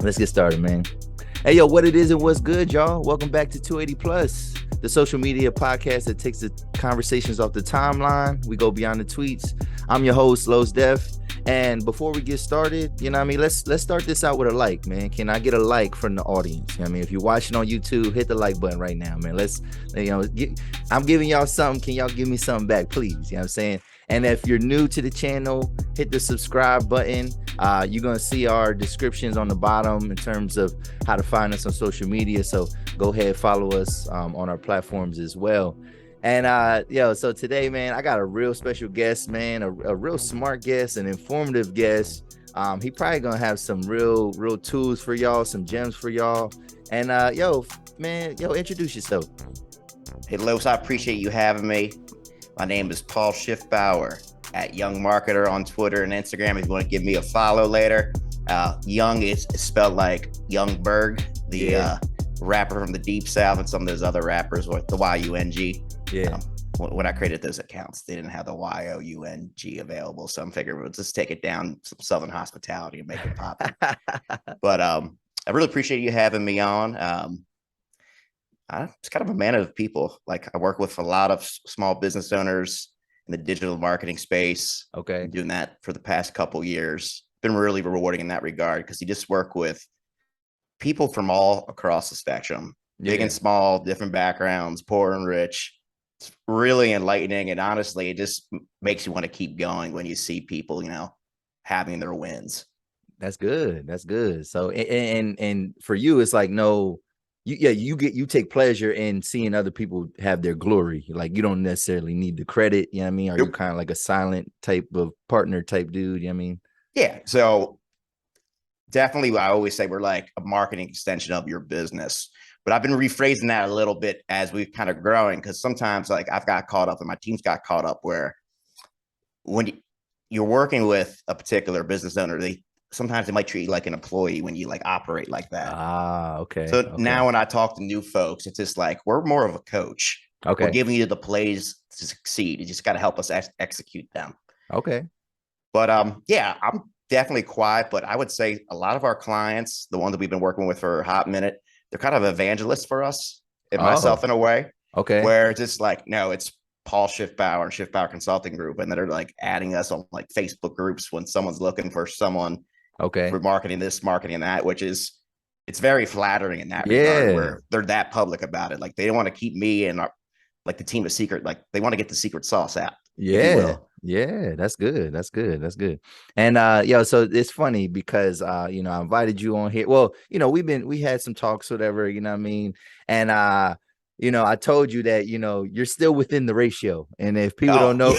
Let's get started, man. Hey, yo, what it is and what's good, y'all? Welcome back to 280 Plus, the social media podcast that takes the conversations off the timeline. We go beyond the tweets. I'm your host, Los Def. And before we get started, you know what I mean? Let's start this out with a like, man. Can I get a like from the audience? You know what I mean, if you're watching on YouTube, hit the like button right now, man. I'm giving y'all something. Can y'all give me something back, please? You know what I'm saying? And if you're new to the channel, hit the subscribe button. You're going to see our descriptions on the bottom in terms of how to find us on social media. So go ahead, follow us on our platforms as well. And so today, man, I got a real special guest, man, a real smart guest, an informative guest. He probably going to have some real tools for y'all, some gems for y'all. And introduce yourself. Hey, Los, I appreciate you having me. My name is Paul Schiffbauer at Young Marketer on Twitter and Instagram. If you want to give me a follow later, Young is spelled like Young Berg, the rapper from the Deep South, and some of those other rappers with the Y-U-N-G. Yeah. When I created those accounts, they didn't have the Y-O-U-N-G available, so I'm figuring we'll just take it down some Southern hospitality and make it pop. But I really appreciate you having me on. I'm just kind of a man of people. Like, I work with a lot of small business owners in the digital marketing space. Okay. I'm doing that for the past couple years. Been really rewarding in that regard because you just work with people from all across the spectrum, big and small, different backgrounds, poor and rich. It's really enlightening. And honestly, it just makes you want to keep going when you see people, having their wins. That's good. That's good. So, and for you, it's like, you take pleasure in seeing other people have their glory. Like, you don't necessarily need the credit. You know what I mean? Are you kind of like a silent type of partner type dude? You know what I mean? Yeah. So definitely, I always say we're like a marketing extension of your business, but I've been rephrasing that a little bit as we've kind of growing. Cause sometimes like I've got caught up and my team's got caught up where when you're working with a particular business owner, sometimes they might treat you like an employee when you like operate like that. Okay. So now when I talk to new folks, it's just like, we're more of a coach. Okay. We're giving you the plays to succeed. You just got to help us execute them. Okay. But I'm definitely quiet, but I would say a lot of our clients, the ones that we've been working with for a hot minute, they're kind of evangelists for us and myself in a way. Okay. Where it's just like, no, it's Paul Schiffbauer and Schiffbauer Consulting Group. And they're like adding us on like Facebook groups when someone's looking for someone for marketing this, marketing that, which is, it's very flattering in that regard where they're that public about it. Like, they don't want to keep me and like the team a secret. Like, they want to get the secret sauce out. Yeah. That's good. That's good. And so it's funny because I invited you on here. Well, we had some talks, whatever, you know what I mean? And I told you that, you're still within the ratio. And if people don't know,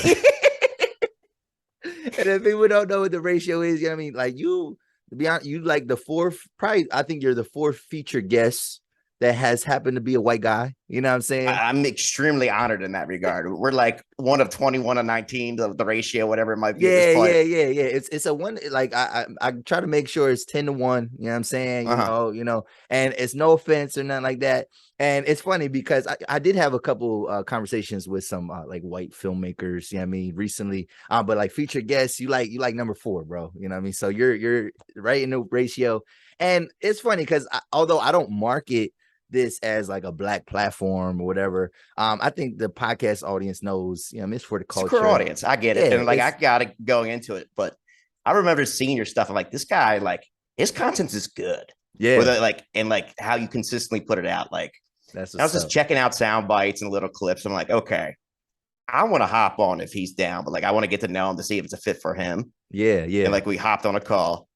and if people don't know what the ratio is, you know what I mean? Like, to be honest, you like the fourth, probably, I think you're the fourth featured guest that has happened to be a white guy. You know what I'm saying? I'm extremely honored in that regard. We're like one of 21 of 19, the ratio, whatever it might be. Yeah. It's a one, like I try to make sure it's 10-1. You know what I'm saying? And it's no offense or nothing like that. And it's funny because I did have a couple conversations with some like white filmmakers, you know what I mean, recently. But like featured guests, you like number 4, bro. You know what I mean? So you're right in the ratio. And it's funny because although I don't market this as like a black platform or whatever, I think the podcast audience knows, it's for the culture. It's a audience. I get it. And like, I got it going into it, but I remember seeing your stuff. I'm like, this guy, like, his content is good. Yeah. And how you consistently put it out. Like, I was just checking out sound bites and little clips. I'm like, okay, I want to hop on if he's down, but like, I want to get to know him to see if it's a fit for him. Yeah. And like, we hopped on a call.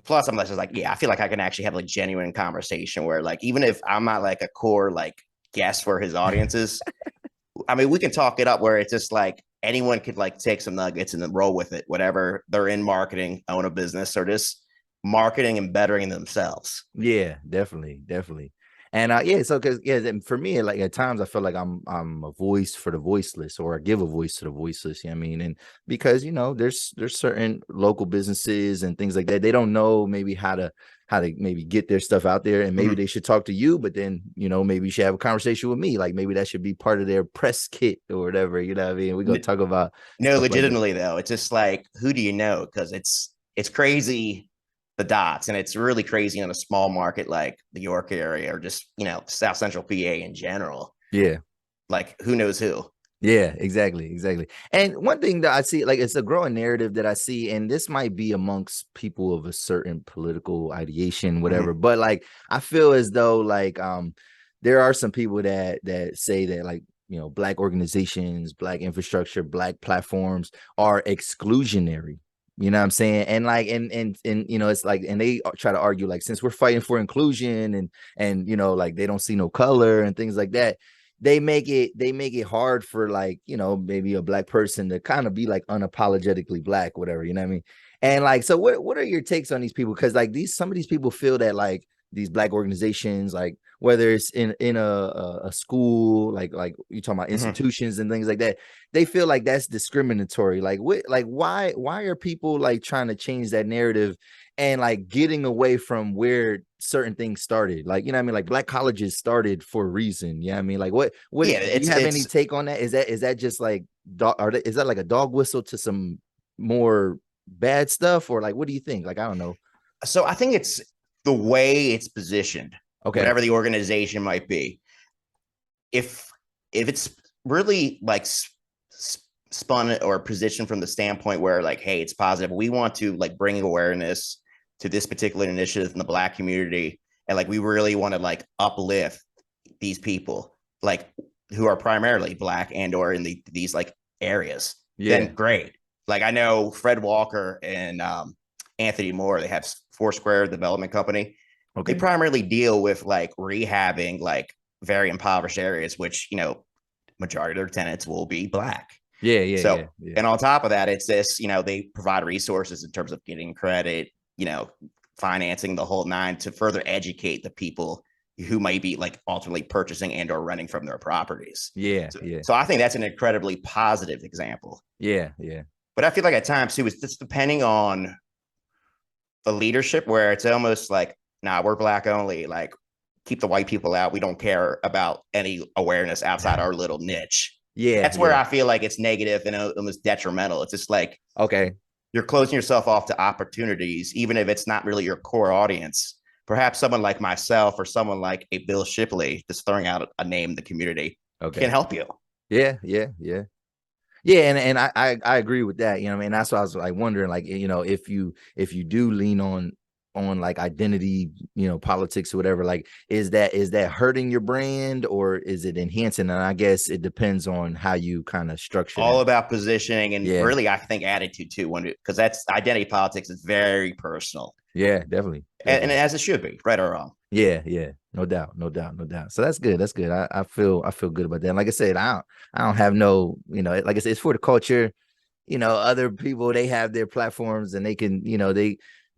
Plus, I'm just like, I feel like I can actually have like genuine conversation where, like, even if I'm not like a core like guest for his audiences, I mean, we can talk it up where it's just like anyone could like take some nuggets and then roll with it, whatever they're in marketing, own a business, or just marketing and bettering themselves. Yeah, definitely. And so because for me, like at times I feel like I'm a voice for the voiceless, or I give a voice to the voiceless. You know what I mean? And because there's certain local businesses and things like that, they don't know maybe how to maybe get their stuff out there, and maybe they should talk to you, but then maybe you should have a conversation with me. Like maybe that should be part of their press kit or whatever. You know what I mean? We're gonna talk about legitimately like though. It's just like, who do you know? Because it's crazy the dots. And it's really crazy in a small market like the York area or just, South Central PA in general. Yeah. Like who knows who? Yeah, exactly. And one thing that I see, like, it's a growing narrative that I see, and this might be amongst people of a certain political ideation, whatever. But like, I feel as though like there are some people that say that, like, Black organizations, Black infrastructure, Black platforms are exclusionary. You know what I'm saying? And like, and it's like, and they try to argue like, since we're fighting for inclusion and like they don't see no color and things like that, they make it hard for, like, maybe a Black person to kind of be like unapologetically Black, whatever, you know what I mean? And like, so what are your takes on these people? Because like some of these people feel that like these Black organizations, like whether it's in a school, like you talking about institutions and things like that, they feel like that's discriminatory. Like why are people like trying to change that narrative and like getting away from where certain things started? Like, you know what I mean? Like Black colleges started for a reason. Yeah, I mean, like what Yeah, do you have any take on that? Is that just like is that like a dog whistle to some more bad stuff, or like what do you think? Like, I don't know. So I think it's the way it's positioned. Okay. Whatever the organization might be. If it's really like spun or positioned from the standpoint where like, hey, it's positive, we want to like bring awareness to this particular initiative in the Black community, and like we really want to like uplift these people like who are primarily Black and or in these like areas, then great. Like I know Fred Walker and Anthony Moore, they have Foursquare Development Company. Okay. They primarily deal with like rehabbing like very impoverished areas, which, majority of their tenants will be Black. Yeah. And on top of that, it's this, they provide resources in terms of getting credit, financing, the whole nine, to further educate the people who might be like ultimately purchasing and or renting from their properties. So I think that's an incredibly positive example. Yeah. But I feel like at times too, it's just depending on the leadership, where it's almost like, nah, we're Black only, like keep the white people out. We don't care about any awareness outside our little niche. That's where I feel like it's negative and almost detrimental. It's just like, okay, you're closing yourself off to opportunities, even if it's not really your core audience. Perhaps someone like myself or someone like a Bill Shipley, just throwing out a name in the community, can help you. Yeah. And I agree with that. You know what I mean? That's why I was like wondering, like, if you do lean on like identity, politics or whatever, like, is that hurting your brand or is it enhancing? And I guess it depends on how you kind of structure all that. About positioning and really, I think attitude too, because that's identity politics is very personal. Yeah, definitely. And as it should be, right or wrong. Yeah, no doubt. So that's good. I feel good about that. And like I said, I don't have no, like I said, it's for the culture. Other people, they have their platforms and they can,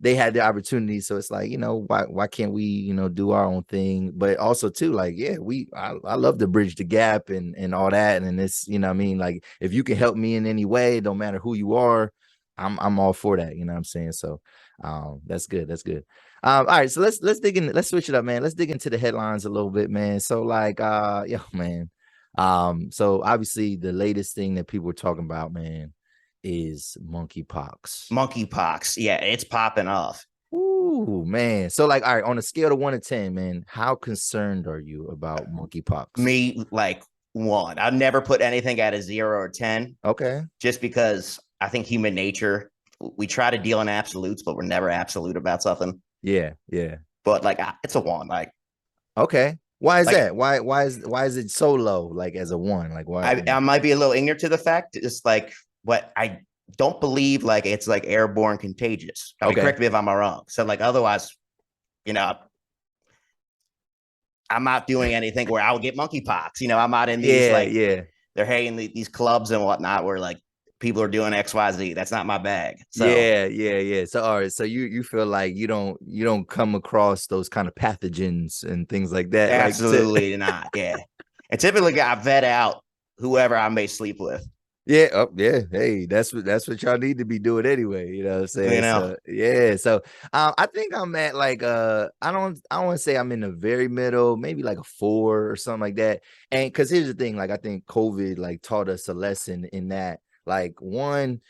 they had the opportunity. So it's like, why can't we, do our own thing? But also too, like, yeah, I love to bridge the gap and all that. And it's, what I mean, like, if you can help me in any way, don't matter who you are, I'm all for that. You know what I'm saying? So that's good. All right, so let's dig in. Let's switch it up, man. Let's dig into the headlines a little bit, man. So like, man. So obviously the latest thing that people are talking about, man, is monkeypox. Yeah, it's popping off. Ooh, man. So like, all right, on a scale of 1 to 10, man, how concerned are you about monkeypox? Me, like 1. I've never put anything at a 0 or 10. Okay. Just because I think human nature, we try to deal in absolutes, but we're never absolute about something. Yeah. But like, it's a 1. Like, okay. Why is that? Why is it so low? Like as a 1? Like why? I might be a little ignorant to the fact. It's like, what I don't believe like it's like airborne contagious. I mean, correct me if I'm wrong. So like, otherwise, I'm not doing anything where I'll get monkeypox. I'm not in these they're haying these clubs and whatnot where like people are doing XYZ. That's not my bag. So yeah. So all right, so you feel like you don't come across those kind of pathogens and things like that. Absolutely not. Yeah. And typically I vet out whoever I may sleep with. Yeah. Oh, yeah. Hey, that's what y'all need to be doing anyway. You know what I'm saying? So, yeah. So I think I'm at like I don't want to say I'm in the very middle, maybe like a 4 or something like that. And because here's the thing, like I think COVID like taught us a lesson in that. Like one,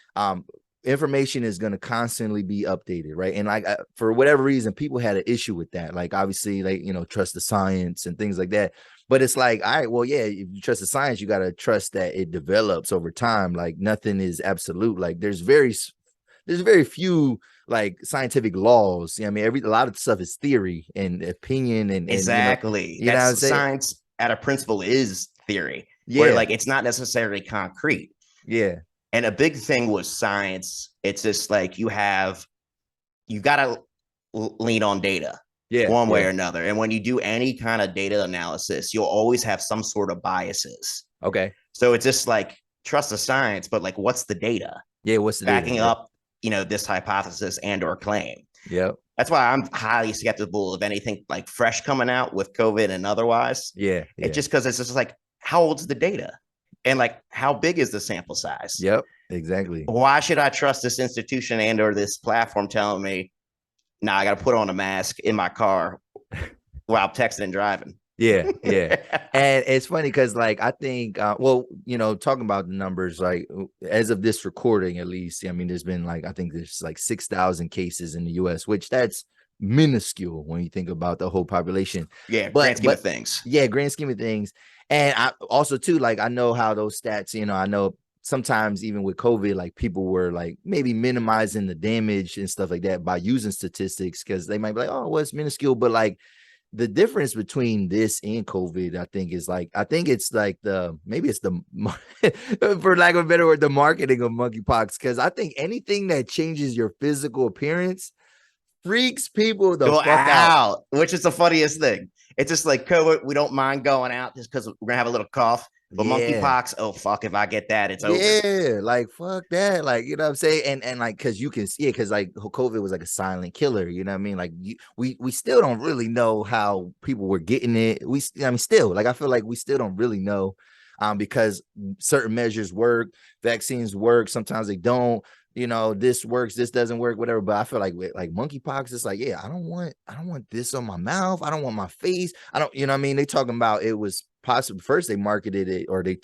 information is going to constantly be updated, right? And like for whatever reason, people had an issue with that. Like obviously, like trust the science and things like that. But it's like, all right, well, yeah, if you trust the science, you got to trust that it develops over time. Like nothing is absolute. Like there's very few like scientific laws. I mean, a lot of stuff is theory and opinion, and exactly. you know what I'm That's saying? science at a principle is theory, where Yeah, like it's not necessarily concrete. yeah, And a big thing with science, it's just like you got to lean on data yeah, one way yeah. or another. And when you do any kind of data analysis, you'll always have some sort of biases. Okay. So it's just like trust the science, but like what's the data Yeah, what's the backing data? up, this hypothesis and or claim? Yep. That's why I'm highly skeptical of anything like fresh coming out with COVID and otherwise. Yeah, It's yeah. just because it's just like, how old's the data? And like, how big is the sample size? Yep, exactly. Why should I trust this institution and or this platform telling me, nah, I got to put on a mask in my car while texting and driving? Yeah, yeah. And it's funny because like I think talking about the numbers, like as of this recording, at least, I mean, there's been like, I think there's like 6,000 cases in the US, which that's minuscule when you think about the whole population. Yeah, grand scheme of things. Yeah, grand scheme of things. And I also too, like I know how those stats, I know sometimes even with COVID, like people were like maybe minimizing the damage and stuff like that by using statistics, because they might be like, oh, well, it's minuscule, but like the difference between this and COVID, I think it's like maybe it's the for lack of a better word, the marketing of monkeypox. Because I think anything that changes your physical appearance freaks people the fuck out. Which is the funniest thing. It's just like COVID, we don't mind going out just because we're gonna have a little cough. But monkeypox, oh fuck, if I get that, it's over. Yeah, like fuck that. Like, you know what I'm saying? And like, cause you can see it, cause like COVID was like a silent killer, you know what I mean? Like we still don't really know how people were getting it. Still, like I feel like we still don't really know. Because certain measures work, vaccines work, sometimes they don't. This works, this doesn't work, whatever. But I feel like with like monkeypox, it's like, yeah, I don't want this on my mouth. I don't want my face. I don't, you know what I mean? They talking about it was possible. First, they marketed it, or they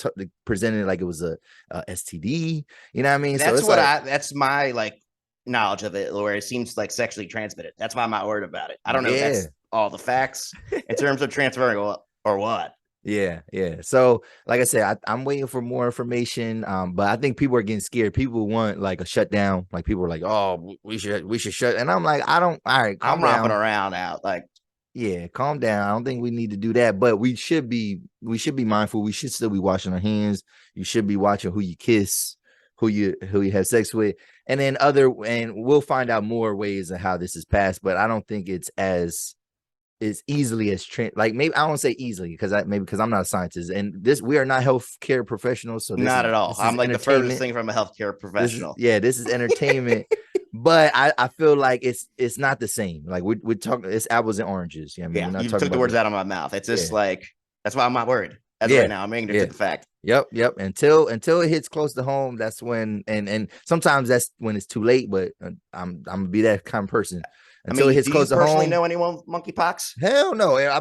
presented it like it was a STD. You know what I mean? That's so that's my like knowledge of it, where it seems like sexually transmitted. That's why I'm not worried about it. I don't know if that's all the facts in terms of transferring or what. Yeah. So, like I said, I'm waiting for more information. But I think people are getting scared. People want like a shutdown. Like people are like, "Oh, we should shut." And I'm like, I don't. All right, I'm romping around out. Like, yeah, calm down. I don't think we need to do that. But we should be mindful. We should still be washing our hands. You should be watching who you kiss, who you have sex with, and then we'll find out more ways of how this is passed. But I don't think it's as easily as like, maybe I won't say easily because I'm not a scientist, and we are not healthcare professionals, so not at all. I'm like the furthest thing from a healthcare professional. This is entertainment. But I feel like it's not the same. Like we're talking, it's apples and oranges. You know what I mean? You took the words out of my mouth. It's just like, that's why I'm not worried. Right now, I'm ignorant to the fact. Yep. Until it hits close to home, that's when, and sometimes that's when it's too late. But I'm gonna be that kind of person. Until it hits close to home. Do you personally know anyone with monkeypox? Hell no. I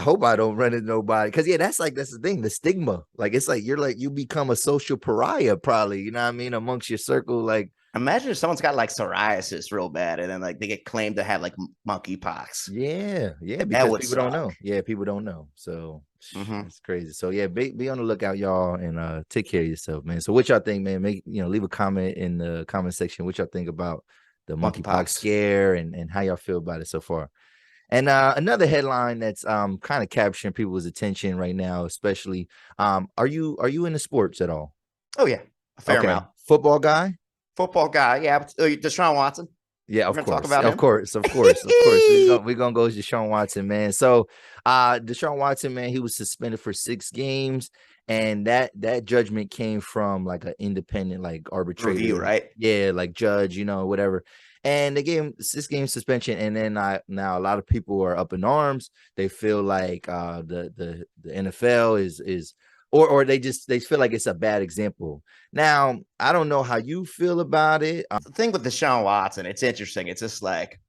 hope I don't run into nobody. Because that's the thing, the stigma. Like, it's like you become a social pariah, probably. You know what I mean? Amongst your circle, like. Imagine if someone's got like psoriasis real bad, and then like they get claimed to have like monkeypox. Yeah, because people don't know. Yeah, people don't know. So it's crazy. So yeah, be on the lookout, y'all, and take care of yourself, man. So what y'all think, man? Leave a comment in the comment section. What y'all think about the monkeypox scare and how y'all feel about it so far. And another headline that's kind of capturing people's attention right now, especially, are you into sports at all? Oh yeah, a fair amount. Football guy, yeah. Deshaun Watson. Yeah, of course. We're gonna go with Deshaun Watson, man. So Deshaun Watson, man, he was suspended for 6 games, and that judgment came from like an independent, like, arbitrator, review, right? Yeah, like judge, whatever. And they gave him 6 game suspension, and then now a lot of people are up in arms. They feel like the NFL is or they feel like it's a bad example. Now, I don't know how you feel about it. The thing with Deshaun Watson, it's interesting. It's just like,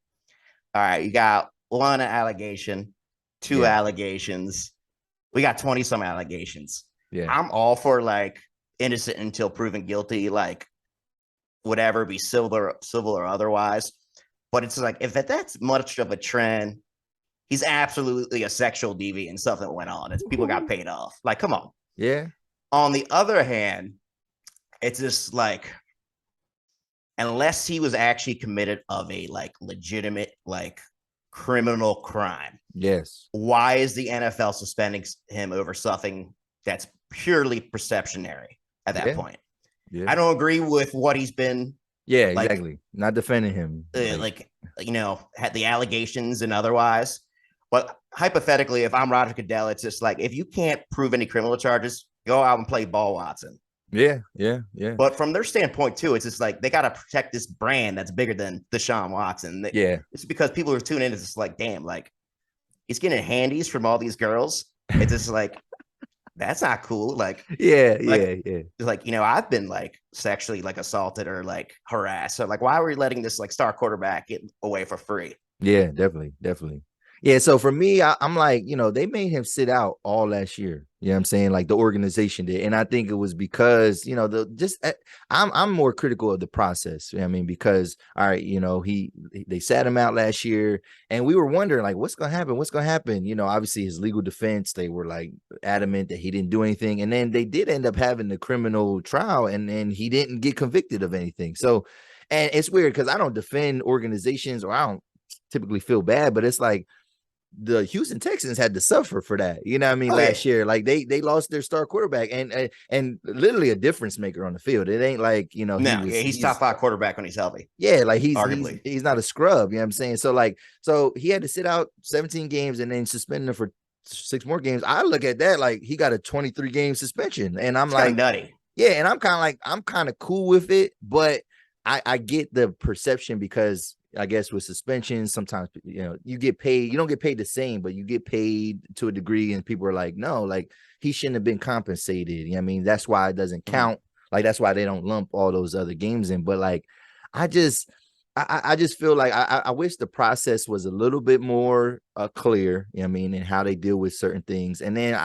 all right, you got 1 allegation, 2 allegations. We got 20 some allegations. Yeah, I'm all for like innocent until proven guilty, like whatever, be civil or otherwise. But it's like, if that's much of a trend, he's absolutely a sexual deviant and stuff that went on. It's people got paid off. Like, come on. Yeah. On the other hand, it's just like, unless he was actually committed of a like legitimate like criminal crime. Yes. Why is the NFL suspending him over something that's purely perceptionary at that point? Yeah. I don't agree with what he's been. Yeah, like, exactly. Not defending him. Like, you know, had the allegations and otherwise. But hypothetically, if I'm Roger Goodell, it's just like, if you can't prove any criminal charges, go out and play ball, Watson. Yeah. But from their standpoint too, it's just like they got to protect this brand that's bigger than Deshaun Watson. It's because people are tuning in. It's just like, damn, like he's getting handies from all these girls. It's just like, that's not cool. Like, yeah. Like, you know, I've been like sexually like assaulted or like harassed. So like, why are we letting this like star quarterback get away for free? Yeah, definitely. Yeah, so for me, I'm like, you know, they made him sit out all last year. You know what I'm saying? Like the organization did. And I think it was because, you know, I'm more critical of the process. You know what I mean, because, all right, you know, they sat him out last year and we were wondering like, what's going to happen? What's going to happen? You know, obviously his legal defense, they were like adamant that he didn't do anything. And then they did end up having the criminal trial and he didn't get convicted of anything. So, and it's weird because I don't defend organizations or I don't typically feel bad, but it's like, the Houston Texans had to suffer for that. You know what I mean? Last year, like they lost their star quarterback and literally a difference maker on the field. It ain't like, you know, he's top 5 quarterback when he's healthy. Yeah, like he's not a scrub. You know what I'm saying? So he had to sit out 17 games and then suspend him for 6 more games. I look at that like he got a 23 game suspension, and I'm like nutty. Yeah, and I'm kind of cool with it, but I get the perception because I guess with suspensions, sometimes, you know, you get paid, you don't get paid the same, but you get paid to a degree. And people are like, no, like he shouldn't have been compensated. You know what I mean? That's why it doesn't count. Like, that's why they don't lump all those other games in. But like, I just feel like I wish the process was a little bit more clear, you know what I mean, and how they deal with certain things. And then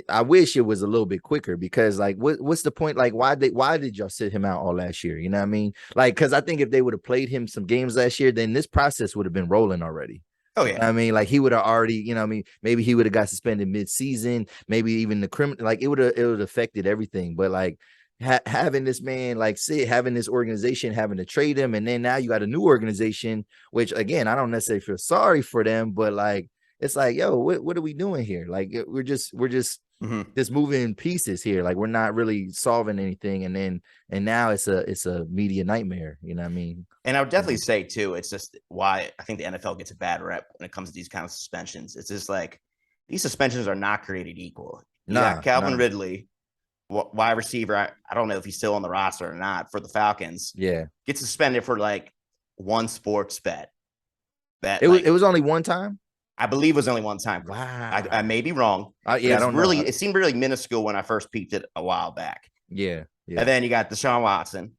I wish it was a little bit quicker because like what's the point? Like why did y'all sit him out all last year? You know what I mean? Like, because I think if they would have played him some games last year, then this process would have been rolling already. Oh yeah. You know I mean, like he would have already, you know what I mean, maybe he would have got suspended mid-season, maybe even the criminal, like it would have affected everything. But like having this man like having this organization having to trade him, and then now you got a new organization, which again, I don't necessarily feel sorry for them, but like it's like, yo, what are we doing here? Like we're just just moving pieces here. Like we're not really solving anything. And now it's a media nightmare. You know what I mean? And I would definitely say too, it's just why I think the NFL gets a bad rep when it comes to these kind of suspensions. It's just like these suspensions are not created equal. You got Calvin Ridley, wide receiver. I don't know if he's still on the roster or not for the Falcons. Yeah, gets suspended for like one sports bet. That it was only one time. I believe it was only one time. Wow. I may be wrong. Yeah, I don't really know. It seemed really minuscule when I first peeked it a while back. Yeah. And then you got Deshaun Watson.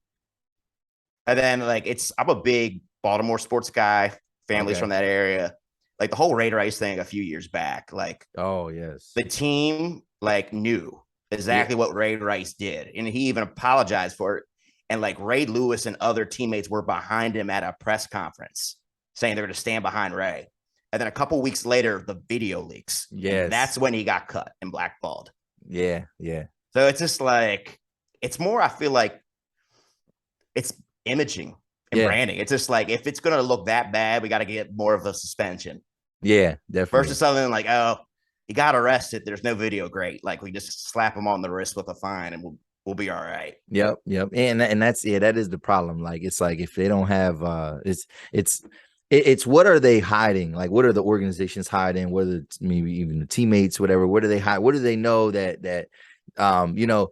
And then like I'm a big Baltimore sports guy, families from that area. Like the whole Ray Rice thing a few years back. Like, oh yes. The team like knew exactly what Ray Rice did. And he even apologized for it. And like Ray Lewis and other teammates were behind him at a press conference saying they're going to stand behind Ray. And then a couple of weeks later, the video leaks. Yes. And that's when he got cut and blackballed. Yeah. So it's just like, it's more, I feel like it's imaging and branding. It's just like, if it's going to look that bad, we got to get more of a suspension. Yeah, definitely. Versus something like, oh, he got arrested. There's no video. Great. Like we just slap him on the wrist with a fine and we'll be all right. Yep. And that's, that is the problem. Like, it's like, if they don't have, it's what are they hiding? Like, what are the organizations hiding? Whether it's maybe even the teammates, whatever. What do they hide? What do they know that you know?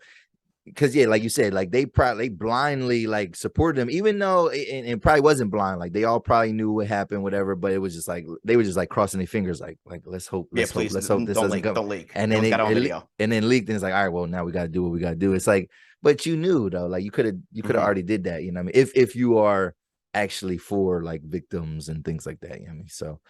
Because like you said, like they blindly like supported them, even though it probably wasn't blind. Like they all probably knew what happened, whatever. But it was just like they were just like crossing their fingers, like let's hope this doesn't leak. Don't leak. And then it leaked, and it's like, all right, well, now we got to do what we got to do. It's like, but you knew though, like you could have already did that. You know what I mean? If you are actually for like victims and things like that. You know what I mean? So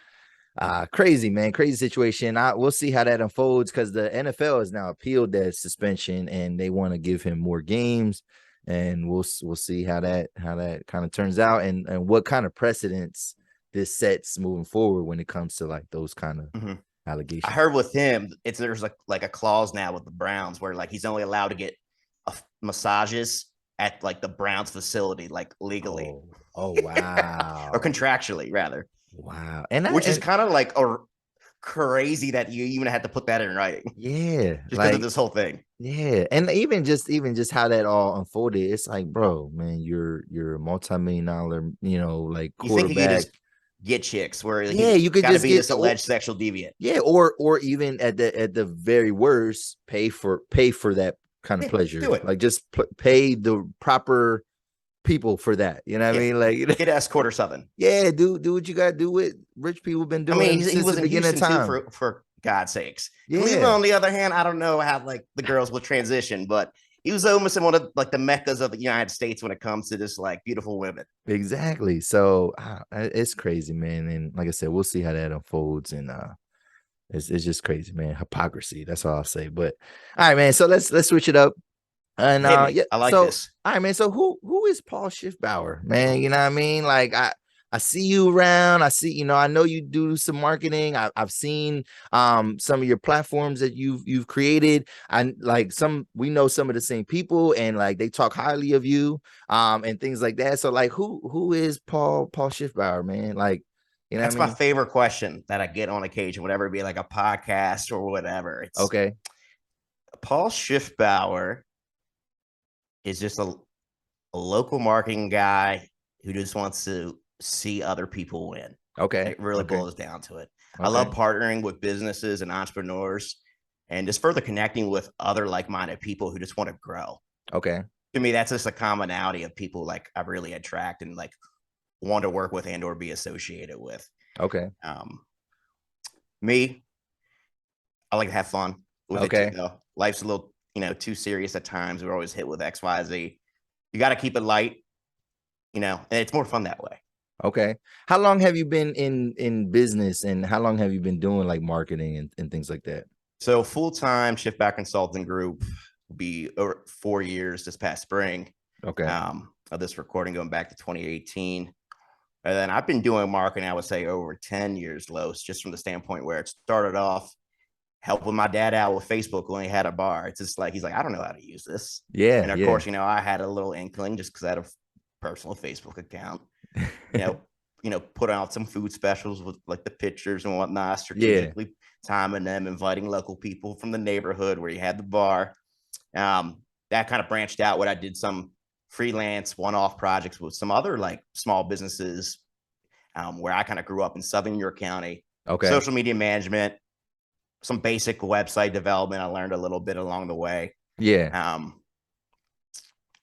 Crazy, man. Crazy situation. We'll see how that unfolds because the NFL has now appealed that suspension and they want to give him more games. And we'll see how that kind of turns out and what kind of precedents this sets moving forward when it comes to like those kind of allegations. I heard with him, there's like a clause now with the Browns where like he's only allowed to get massages at like the Browns facility, like legally. Oh wow. Or contractually rather. Wow. Which is kind of like crazy that you even had to put that in writing. Yeah. Just because of this whole thing. Yeah. And even just how that all unfolded, it's like, bro, man, you're a multi-million-dollar, like quarterback. You think you could just get chicks where you could just be this alleged sexual deviant. Yeah, or even at the very worst, pay for that kind of pleasure. Do it. Like just pay the proper people for that. You know what I mean? Like get escort or something. Yeah, do what you gotta do. What rich people been doing. I mean, he was in Houston too, for God's sakes. Yeah. Cleveland, on the other hand, I don't know how like the girls will transition, but he was almost in one of like the meccas of the United States when it comes to just like beautiful women. Exactly. So it's crazy, man. And like I said, we'll see how that unfolds. And it's just crazy, man. Hypocrisy. That's all I'll say. But all right, man. So let's switch it up. And yeah, I like this. All right, man. So who is Paul Schiffbauer, man? You know what I mean? Like I see you around. I see, I know you do some marketing. I've seen some of your platforms that you've created. And like we know some of the same people and like they talk highly of you and things like that. So like who is Paul Schiffbauer, man? Like, that's my favorite question that I get on occasion, whatever it be like a podcast or whatever. It's okay. Paul Schiffbauer is just a local marketing guy who just wants to see other people win. Okay. It really boils down to it. Okay. I love partnering with businesses and entrepreneurs and just further connecting with other like-minded people who just want to grow. Okay. To me, that's just a commonality of people like I really attract and like want to work with and or be associated with. Okay. Me, I like to have fun with it too. Life's a little too serious at times. We're always hit with XYZ. You got to keep it light, and it's more fun that way. Okay. How long have you been in business and how long have you been doing like marketing and things like that? So full-time Schiffbauer Consulting Group will be over 4 years this past spring. Okay. Of this recording going back to 2018. And then I've been doing marketing, I would say over 10 years, Los, just from the standpoint where it started off helping my dad out with Facebook when he had a bar. It's just like, he's like, I don't know how to use this. Yeah. And of course, I had a little inkling just because I had a personal Facebook account, put out some food specials with like the pictures and whatnot, strategically timing them, inviting local people from the neighborhood where you had the bar. That kind of branched out what I did some freelance one-off projects with some other like small businesses where I kind of grew up in Southern York County. Okay. Social media management, some basic website development. I learned a little bit along the way. Yeah.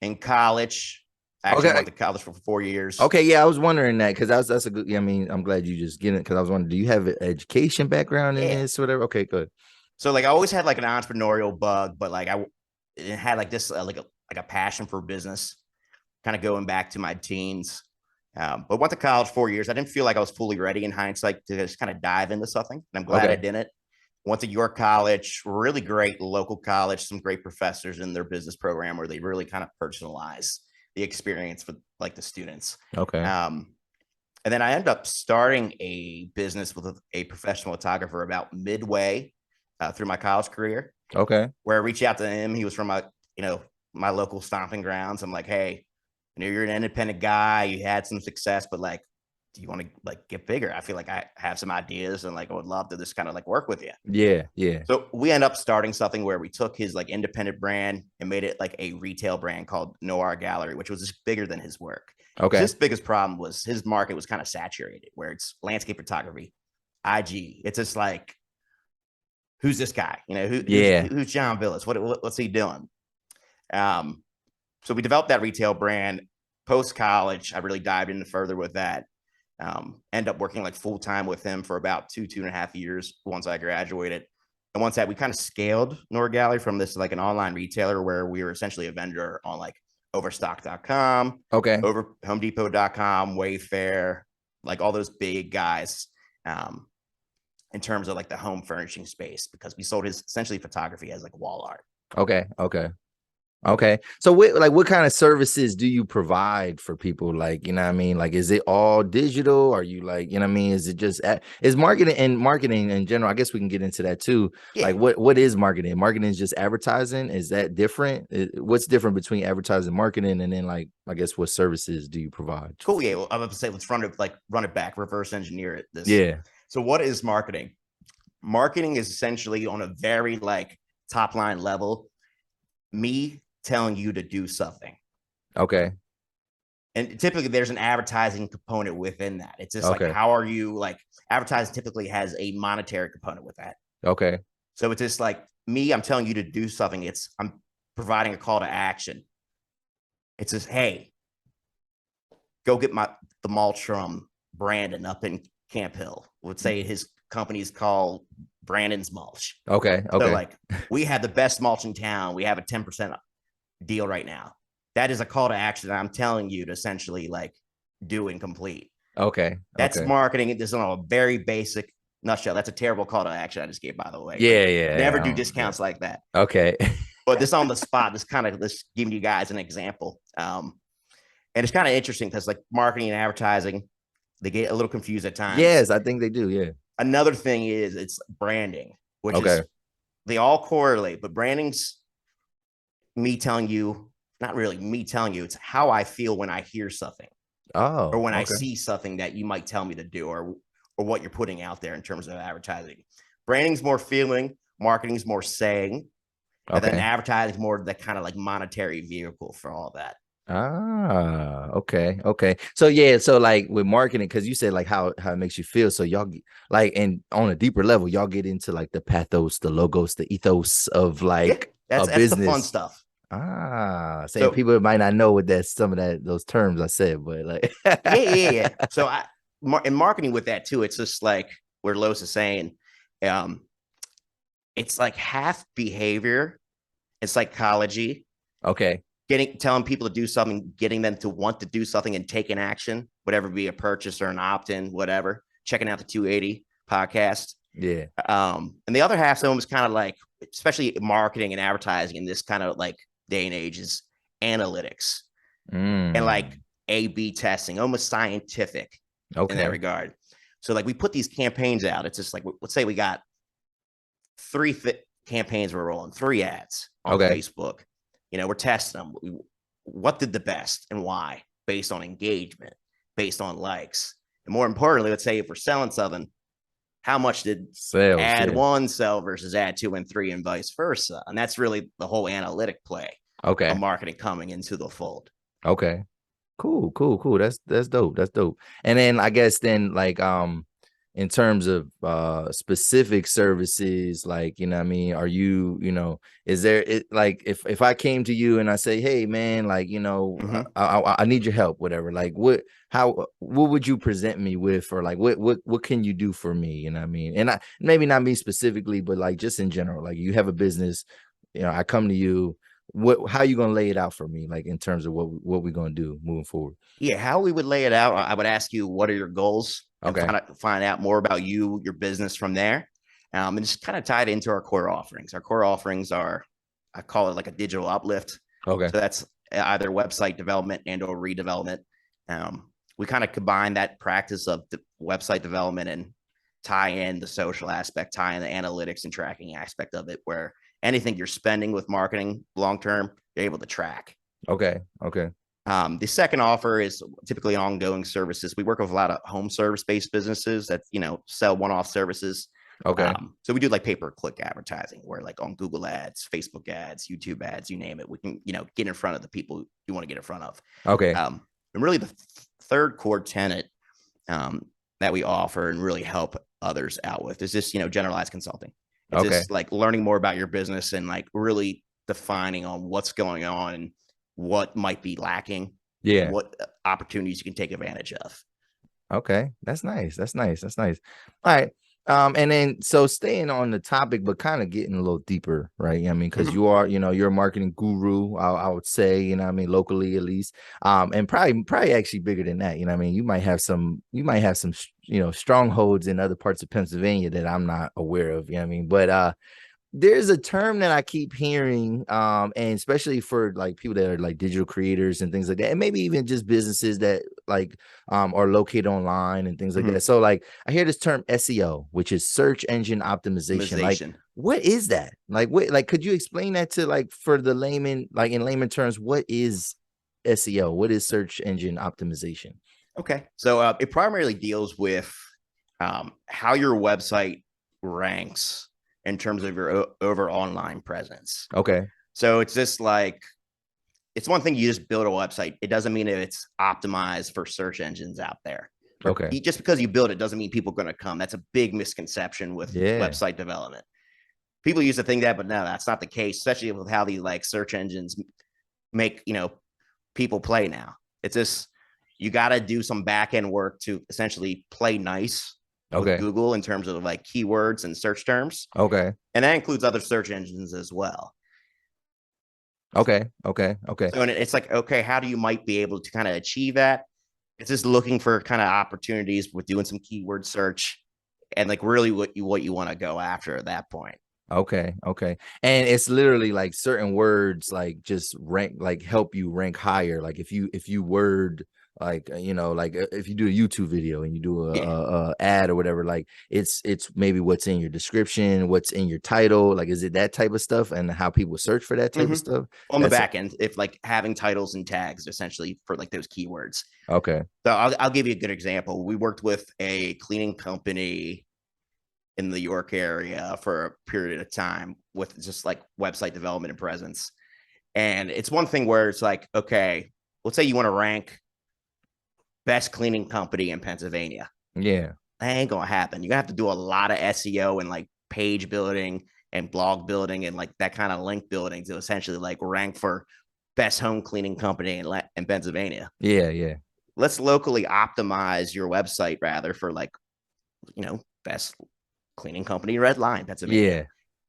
In college, I actually went to college for 4 years. Okay, yeah, I was wondering that because that's a good. I mean, I'm glad you just get it because I was wondering, do you have an education background in this or whatever? Okay, good. So like, I always had like an entrepreneurial bug, but like it had like this like a passion for business, kind of going back to my teens. But went to college 4 years. I didn't feel like I was fully ready in hindsight to just kind of dive into something, and I'm glad I didn't. Went to York College, really great local college, some great professors in their business program where they really kind of personalize the experience for like the students. Okay. And then I ended up starting a business with a professional photographer about midway through my college career. Okay. Where I reached out to him. He was from my local stomping grounds. I'm like, hey, you're an independent guy. You had some success, but like, do you want to like get bigger? I feel like I have some ideas and like I would love to just kind of like work with you. Yeah. So we end up starting something where we took his like independent brand and made it like a retail brand called Noir Gallery, which was just bigger than his work. Okay. His biggest problem was his market was kind of saturated, where it's landscape photography, IG. It's just like, who's this guy? Who's John Billis? What's he doing? So we developed that retail brand. Post college, I really dived in further with that. End up working like full time with him for about 2.5 years once I graduated. And once that, we kind of scaled Noir Gallery from this like an online retailer where we were essentially a vendor on like overstock.com, over homedepot.com, Wayfair, like all those big guys. in terms of like the home furnishing space, because we sold his essentially photography as like wall art. Okay. So what kind of services do you provide for people? Like, you know what I mean? Like, is it all digital? Are you like, you know what I mean? Is it just is marketing in general? I guess we can get into that too. Yeah. Like what is marketing? Marketing is just advertising. Is that different? What's different between advertising and marketing? And then like, I guess what services do you provide? Cool. Yeah. Well, I'm about to say, let's run it back, reverse engineer it. Yeah. So what is marketing? Marketing is essentially on a very like top line level, me telling you to do something. Okay. And typically there's an advertising component within that. It's just Okay. like, how are you like advertising typically has a monetary component with that. Okay. So it's just like me, I'm telling you to do something. I'm providing a call to action. It's just, hey, go get the mulch from Brandon up in Camp Hill. Let's say his company's called Brandon's Mulch. Okay. So like, we have the best mulch in town. We have a 10% deal right now. That is a call to action that I'm telling you to essentially like do and complete. Okay. That's marketing. This is on a very basic nutshell. That's a terrible call to action I just gave, by the way. Yeah. Never do discounts like that. Okay. But this on the spot, this giving you guys an example. And it's kind of interesting because like marketing and advertising, they get a little confused at times. Yes, I think they do. Yeah. Another thing is it's branding, which is they all correlate, but branding's me telling you, not really me telling you, it's how I feel when I hear something. Or when I see something that you might tell me to do, or what you're putting out there in terms of advertising. Branding's more feeling, marketing's more saying, and then advertising's more the kind of like monetary vehicle for all that. Okay. So yeah, so like with marketing, because you said like how it makes you feel. So y'all like, and on a deeper level, y'all get into like the pathos, the logos, the ethos of like that's business. The fun stuff. So people might not know what some of those terms I said, but like yeah. So in marketing with that too, it's just like where Los is saying, it's like half behavior, it's psychology. Okay. Telling people to do something, getting them to want to do something and take an action, whatever be a purchase or an opt-in, whatever. Checking out the 280 podcast. Yeah. And the other half of them is kind of like, especially marketing and advertising in this kind of like day and age, is analytics and like A/B testing, almost scientific in that regard. So like we put these campaigns out. It's just like, let's say we got 3 campaigns we're rolling, 3 ads on Facebook. You know, we're testing them. What did the best and why, based on engagement, based on likes. And more importantly, let's say if we're selling something, how much did sales, ad 1 sell versus ad 2 and 3 and vice versa? And that's really the whole analytic play of marketing coming into the fold. Okay. Cool. That's dope. And then I guess then like in terms of specific services, like, you know what I mean, are you, you know, is there like if I came to you and I say, hey man, like, you know, I need your help, whatever, like what would you present me with, or like what can you do for me, you know what I mean? And maybe not me specifically, but like just in general, like you have a business, you know, I come to you, how you gonna lay it out for me, like in terms of what we're gonna do moving forward? Yeah, how we would lay it out, I would ask you, what are your goals? Okay. Find out more about you, your business from there. And just kind of tie it into our core offerings. Our core offerings are, I call it like a digital uplift. Okay. So that's either website development and or redevelopment. We kind of combine that practice of the website development and tie in the social aspect, tie in the analytics and tracking aspect of it, where anything you're spending with marketing long-term, you're able to track. Okay. The second offer is typically ongoing services. We work with a lot of home service-based businesses that, you know, sell one-off services. Okay. So we do like pay-per-click advertising, where like on Google ads, Facebook ads, YouTube ads, you name it, we can, you know, get in front of the people you want to get in front of. Okay. And really the third core tenet that we offer and really help others out with is just, you know, generalized consulting. It's just like learning more about your business and like really defining on what's going on and what might be lacking. Yeah. What opportunities you can take advantage of. Okay. That's nice. All right. And then so staying on the topic, but kind of getting a little deeper, right? I mean, because Mhm. you are, you're a marketing guru, I would say, I mean, locally at least. And probably actually bigger than that. I mean, you might have some strongholds in other parts of Pennsylvania that I'm not aware of, I mean, but there's a term that I keep hearing, and especially for like people that are like digital creators and things like that, and maybe even just businesses that like are located online and things like Mhm. that. So like I hear this term SEO, which is search engine optimization. Like, Optimization. what is that? Like, what, like, could you explain that to like for the layman, like in layman terms, what is SEO? What is search engine optimization? Okay. So it primarily deals with how your website ranks in terms of your over online presence. Okay. So it's just like, it's one thing you just build a website. It doesn't mean that it's optimized for search engines out there. Or Okay. just because you build it doesn't mean people are going to come. That's a big misconception with Yeah. website development. People used to think that, but no, that's not the case, especially with how the like search engines make, people play now. It's just, you got to do some back end work to essentially play nice with Okay. Google in terms of like keywords and search terms. Okay. And that includes other search engines as well. Okay. Okay. Okay. So, and it's like, okay, how do you might be able to kind of achieve that? It's just looking for kind of opportunities with doing some keyword search and like really what you want to go after at that point. Okay, okay. And it's literally like certain words like just rank, like help you rank higher. Like if you word like like if you do a YouTube video and you do Yeah. a ad or whatever, like it's maybe what's in your description, what's in your title, like is it that type of stuff and how people search for that type of Mm-hmm. stuff? On the That's back end, if like having titles and tags essentially for like those keywords. okay. So I'll give you a good example. We worked with a cleaning company in the York area for a period of time with just like website development and presence. And it's one thing where it's like, okay, let's say you want to rank best cleaning company in Pennsylvania. Yeah. That ain't gonna happen. You're gonna have to do a lot of SEO and like page building and blog building and like that kind of link building to essentially like rank for best home cleaning company in Pennsylvania. Yeah, yeah. Let's locally optimize your website rather for like, best cleaning company Red Line, Pennsylvania. Yeah.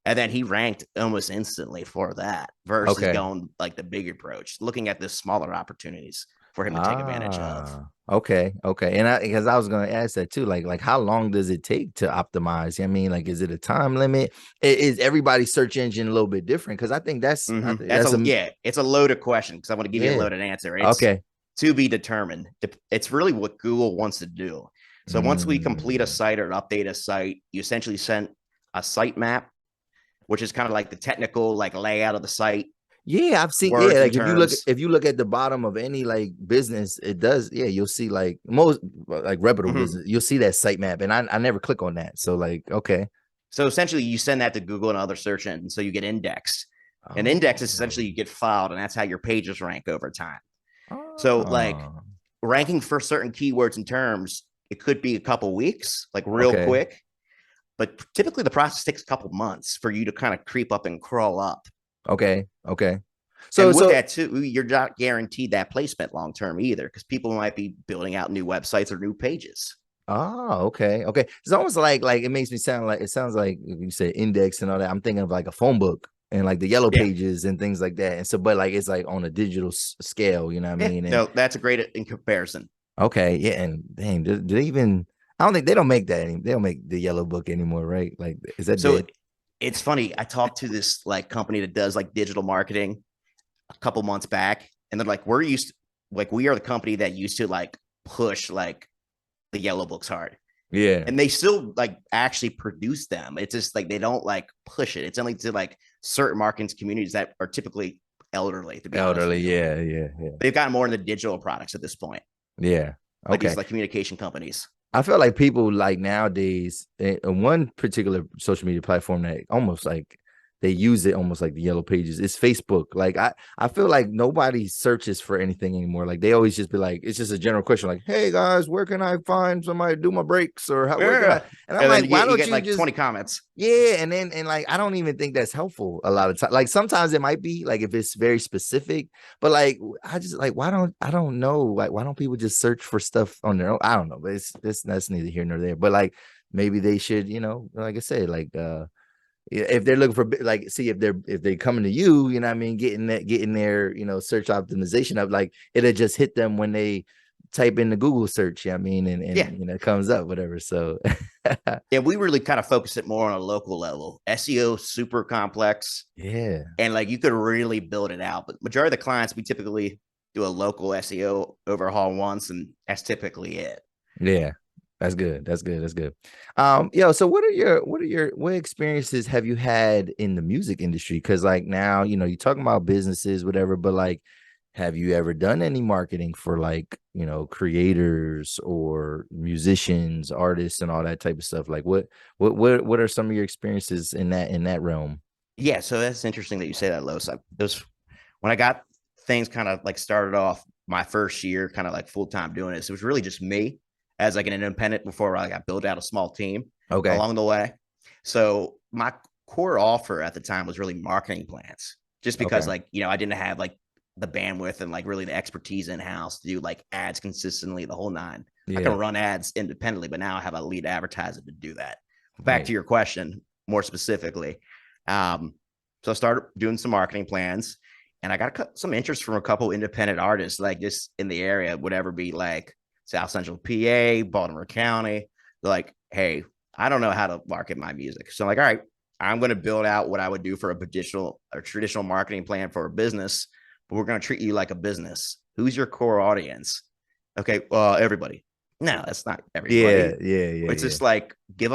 And then he ranked almost instantly for that versus Okay. going like the big approach, looking at the smaller opportunities for him to take advantage of. Okay, okay. And because I was gonna ask that too, like how long does it take to optimize? I mean, like, is it a time limit? Is everybody's search engine a little bit different? Because I think That's that's a a yeah, it's a loaded question because I want to give you a yeah. loaded answer. It's Okay. to be determined. It's really what Google wants to do. So once we complete a Mm. site or update a site, you essentially send a site map, which is kind of like the technical like layout of the site, Yeah, I've seen. Yeah, words and like terms. if you look at the bottom of any like business, it does. Yeah, you'll see like most like reputable Mm-hmm. business. You'll see that sitemap, and I never click on that. So like, okay. So essentially, you send that to Google and other search engines, so you get indexed. And index is Oh. essentially you get filed, and that's how your pages rank over time. So like Oh. ranking for certain keywords and terms, it could be a couple weeks, like real Okay. quick. But typically, the process takes a couple months for you to kind of creep up and crawl up. Okay. Okay. So And with so that too, you're not guaranteed that placement long term either, because people might be building out new websites or new pages. oh, okay, okay. It's almost like it makes me sound like it sounds like you said index and all that. I'm thinking of like a phone book and like the yellow Yeah, pages and things like that. And so, but like it's like on a digital scale, you know what I yeah. mean? And No, that's a great in comparison. okay, yeah. And dang, do they even? I don't think they don't make that. They don't make the yellow book anymore, right? Like, is that So dead? it's funny. I talked to this like company that does like digital marketing a couple months back, and they're like, we are the company that used to like push like the yellow books hard. Yeah, And they still like actually produce them. It's just like they don't like push it. It's only to like certain marketing communities that are typically elderly, to be honest with elderly. you. Yeah, yeah, yeah, They've gotten more into digital products at this point, yeah. like Okay. these like communication companies. I feel like people like nowadays, one particular social media platform that almost like they use it almost like the yellow pages. It's Facebook. Like I feel like nobody searches for anything anymore. Like they always just be like, it's just a general question, like, hey guys, where can I find somebody to do my brakes, or how, where can I? And I'm And like, then why you don't get you like just 20 comments. yeah, and then and like I don't even think that's helpful a lot of times. Like sometimes it might be like if it's very specific, but like I just like I don't know, like why don't people just search for stuff on their own? I don't know, but it's that's neither here nor there. But like maybe they should, like I said, like if they're looking for like see if they're coming to you, you know what I mean, getting their search optimization up, like it'll just hit them when they type in the Google search, I mean, and Yeah. it comes up, whatever. So Yeah, we really kind of focus it more on a local level. SEO super complex, yeah. and like you could really build it out. But majority of the clients, we typically do a local SEO overhaul once, and that's typically it. Yeah, that's good. That's good. That's good. So what experiences have you had in the music industry? Because like now, you're talking about businesses, whatever, but like, have you ever done any marketing for like, creators or musicians, artists, and all that type of stuff? Like, what are some of your experiences in that realm? Yeah, so that's interesting that you say that, Los. Those when I got things kind of like started off my first year, kind of like full time doing this. It was really just me as like an independent before I got built out a small team Okay. along the way. So my core offer at the time was really marketing plans, just because Okay. like I didn't have like the bandwidth and like really the expertise in house to do like ads consistently the whole nine. I can Yeah. run ads independently, but now I have a lead advertiser to do that. Back Right. to your question more specifically. So I started doing some marketing plans, and I got some interest from a couple independent artists, like just in the area, whatever be like South Central PA, Baltimore County. They're like, hey, I don't know how to market my music. So I'm like, all right, I'm going to build out what I would do for a traditional marketing plan for a business, but we're going to treat you like a business. Who's your core audience? Okay, everybody. No, that's not Yeah. everybody. Yeah. Yeah. It's Yeah. just like give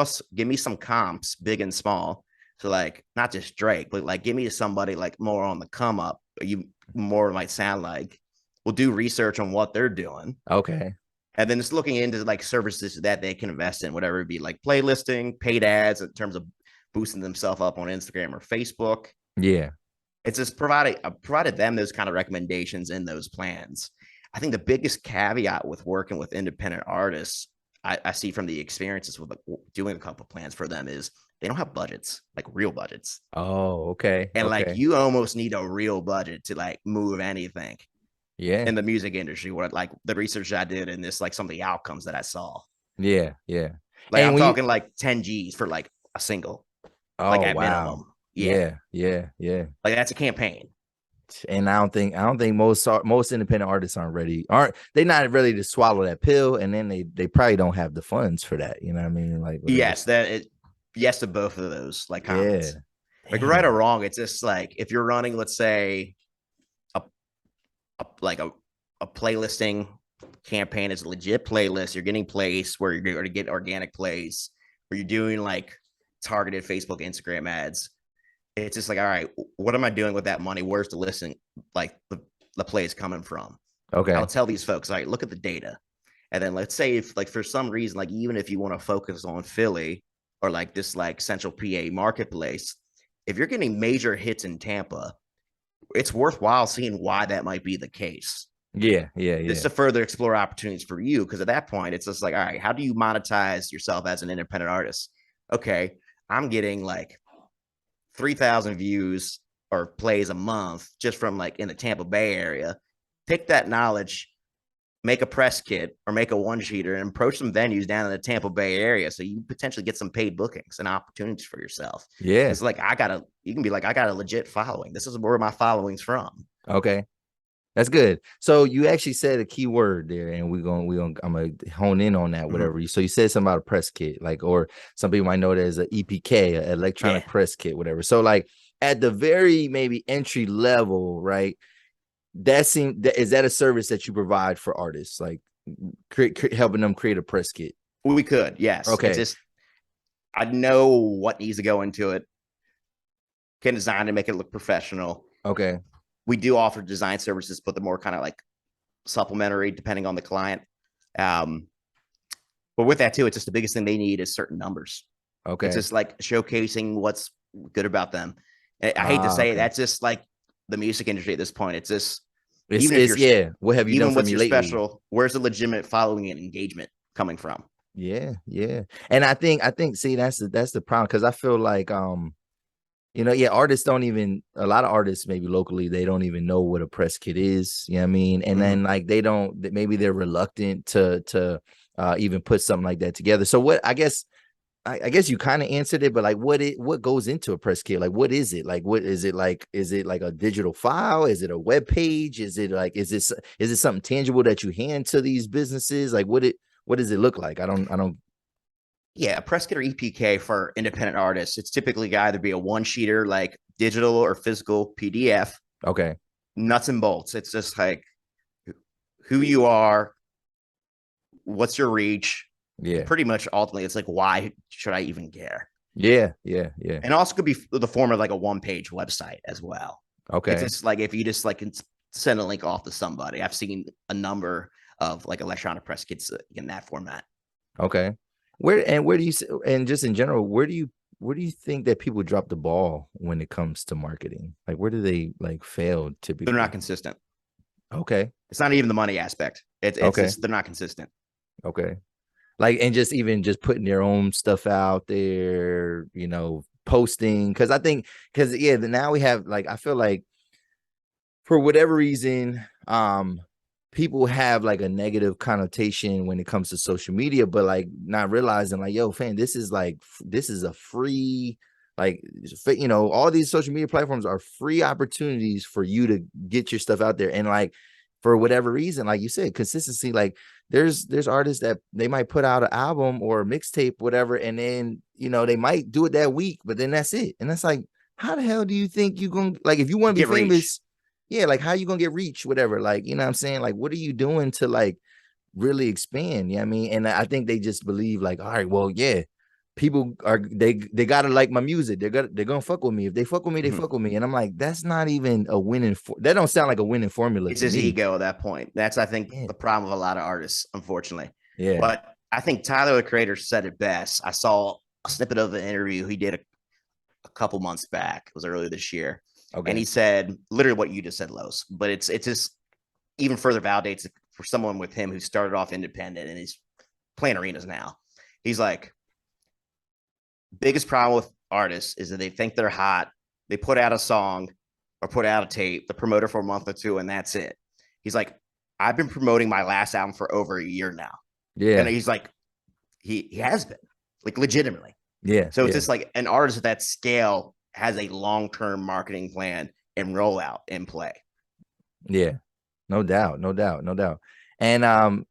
me some comps, big and small. So like not just Drake, but like give me somebody like more on the come up. You more might sound like we'll do research on what they're doing. Okay. And then just looking into like services that they can invest in, whatever it be, like playlisting, paid ads in terms of boosting themselves up on Instagram or Facebook. Yeah. It's just provided them those kind of recommendations in those plans. I think the biggest caveat with working with independent artists, I see from the experiences with like, doing a couple plans for them, is they don't have budgets, like real budgets. Oh, okay. And like Okay. you almost need a real budget to like move anything Yeah. in the music industry. What like the research I did and this like some of the outcomes that I saw. Yeah. Yeah. Like And I'm when you talking like 10 G's for like a single, like oh at wow. minimum. Yeah. Yeah. Yeah. Yeah. Like that's a campaign. And I don't think most independent artists aren't they not ready to swallow that pill, and then they probably don't have the funds for that. You know what I mean? Like whatever. Yes, yes to both of those like Yeah. comments. Like right or Damn. wrong, it's just like if you're running, let's say, a, like a playlisting campaign is a legit playlist, you're getting plays where you're going to get organic plays, where you're doing like targeted Facebook, Instagram ads. It's just like, all right, what am I doing with that money? Where's the listing, like the plays coming from? Okay. I'll tell these folks, all right, look at the data. And then let's say if like for some reason, like even if you want to focus on Philly or like this like central PA marketplace, if you're getting major hits in Tampa, it's worthwhile seeing why that might be the case. Yeah. Yeah. This Yeah. to further explore opportunities for you. Because at that point, it's just like, all right, how do you monetize yourself as an independent artist? Okay, I'm getting like 3,000 views or plays a month just from like in the Tampa Bay area. Take that knowledge, make a press kit or make a one sheeter and approach some venues down in the Tampa Bay area so you potentially get some paid bookings and opportunities for yourself. Yeah. It's like you can be like, I got a legit following. This is where my following's from. Okay. That's good. So you actually said a key word there, and I'm gonna hone in on that. Mm-hmm. Whatever you. So you said something about a press kit, like, or some people might know it as an EPK, an electronic Yeah. press kit, whatever. So like at the very maybe entry level, right? Is that a service that you provide for artists, like helping them create a press kit? We could, yes. It's Okay. just I know what needs to go into it. Can design to make it look professional. Okay. We do offer design services, but they're more kind of like supplementary depending on the client. Um, but with that too, it's just the biggest thing they need is certain numbers. It's Okay. just like showcasing what's good about them. I hate to say it, Okay. that's just like the music industry at this point. It's just It's even if it's you're yeah. What have you done even for what's me your lately? special, where's the legitimate following and engagement coming from? Yeah, yeah. And I think see that's the problem because I feel like yeah, artists don't even a lot of artists maybe locally they don't even know what a press kit is. You know what I mean? And Mhm. then like they don't maybe they're reluctant to even put something like that together. So what I guess you kind of answered it, but like what goes into a press kit? Like what is it? Like what is it like? Is it like a digital file? Is it a web page? Is it like is it something tangible that you hand to these businesses? Like what does it look like? I don't Yeah, a press kit or EPK for independent artists. It's typically either be a one sheeter, like digital or physical PDF, okay. nuts and bolts. It's just like who you are, what's your reach, and Yeah. pretty much ultimately, it's like why should I even care? Yeah, yeah, yeah. And also could be the form of like a one-page website as well. It's Okay. just like if you just like send a link off to somebody. I've seen a number of like electronic press kits in that format. Okay. Where do you and just in general, where do you think that people drop the ball when it comes to marketing? Like where do they like fail They're not typically? consistent. Okay. It's not even the money aspect. It's Okay. just they're not consistent. Okay. Like and just even just putting their own stuff out there, posting because I think because yeah, now we have like I feel like for whatever reason, people have like a negative connotation when it comes to social media, but like not realizing like, yo, fam, this is a free, like, all these social media platforms are free opportunities for you to get your stuff out there. And like, for whatever reason, like you said, consistency, like there's artists that they might put out an album or a mixtape, whatever, and then, they might do it that week, but then that's it. And that's like, how the hell do you think you gonna like if you want to be Get reach. famous? Yeah, like how you gonna get reach, whatever. Like, you know what I'm saying? Like, what are you doing to like really expand? You know what I mean? And I think they just believe, like, all right, well, yeah, people are they gotta like my music. They're gonna fuck with me. If they fuck with me, they Mhm. fuck with me. And I'm like, that's not even a winning that don't sound like a winning formula It's to his me. ego at that point. That's I think Yeah. the problem with a lot of artists, unfortunately. Yeah. But I think Tyler the Creator said it best. I saw a snippet of an interview he did a couple months back. It was earlier this year, and Okay. he said literally what you just said, Los. But it's just even further validates it for someone with him who started off independent and he's playing arenas now. He's like, biggest problem with artists is that they think they're hot. They put out a song or put out a tape, the promoter for a month or two, and that's it. He's like, I've been promoting my last album for over a year now. And Yeah. he's like, he has been, like, legitimately. Yeah. So it's Yeah. just like an artist at that scale has a long-term marketing plan and rollout in play. Yeah. No doubt, no doubt, no doubt. And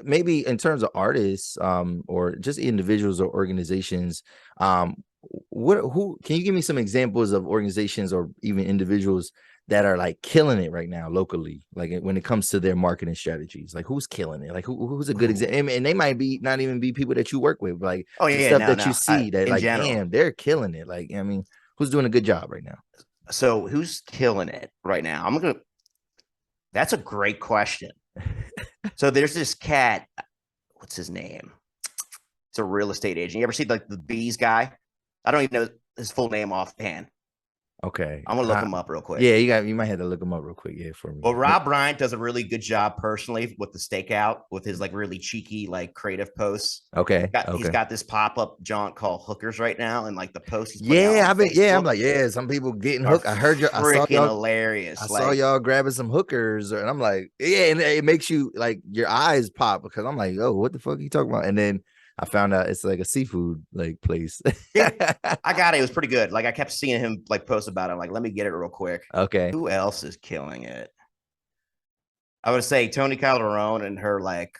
maybe in terms of artists, or just individuals or organizations, who can you give me some examples of organizations or even individuals that are like killing it right now locally, like when it comes to their marketing strategies? Like who's killing it? Like who's a good Ooh. example? And they might be not even be people that you work with, like Oh the yeah, stuff no, that you no. see that In like, general. damn, they're killing it. Like, I mean, who's doing a good job right now? So who's killing it right now? That's a great question. So there's this cat. What's his name? It's a real estate agent. You ever see like the bees guy? I don't even know his full name offhand. Okay. I'm gonna look him up real quick. Yeah, you might have to look them up real quick. Yeah, for me. Well, Rob Bryant does a really good job personally with the stakeout, with his like really cheeky, like creative posts. Okay. He's Okay. got this pop-up jaunt called Hookers right now, and like the posts he's putting out Yeah, on I'm Facebook like, yeah, some people getting are hooked. freaking I hilarious. saw Like, y'all grabbing some hookers, and I'm like, yeah, and it makes you like your eyes pop because I'm like, oh, what the fuck are you talking about? And then I found out it's like a seafood like place. yeah, I got it. It was pretty good. Like I kept seeing him like post about it. I'm like, let me get it real quick. Okay. Who else is killing it? I would say Tony Calderon and her like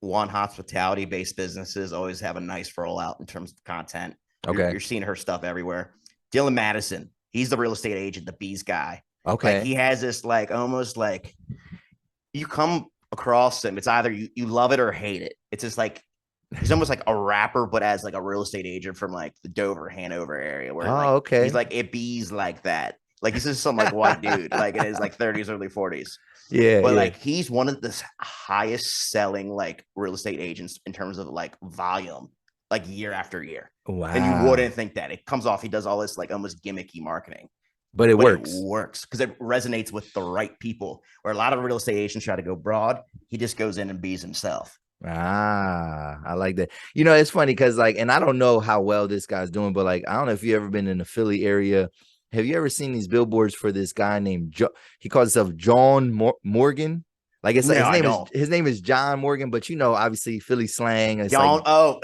one hospitality based businesses always have a nice rollout in terms of content. Okay. You're seeing her stuff everywhere. Dylan Madison, he's the real estate agent, the bees guy. Like Okay. he has this like almost like you come across him, it's either you love it or hate it. It's just like he's almost like a rapper, but as like a real estate agent from like the Dover, Hanover area, where Oh, like he's okay. like it bees like that. Like he's just some like white dude, like in his like 30s, early 40s. Yeah, But yeah. like he's one of the highest selling like real estate agents in terms of like volume, like year after year. And you Wow. wouldn't think that. It comes off, he does all this like almost gimmicky marketing. but it but it works. works because it resonates with the right people. Where a lot of real estate agents try to go broad, he just goes in and bees himself. I like that. You know, it's funny because like, and I don't know how well this guy's doing, but like, I don't know if you ever been in the Philly area. Have you ever seen these billboards for this guy named he calls himself John Morgan? Like it's like No, I don't. his name is John Morgan, but you know, obviously Philly slang. It's like John, oh,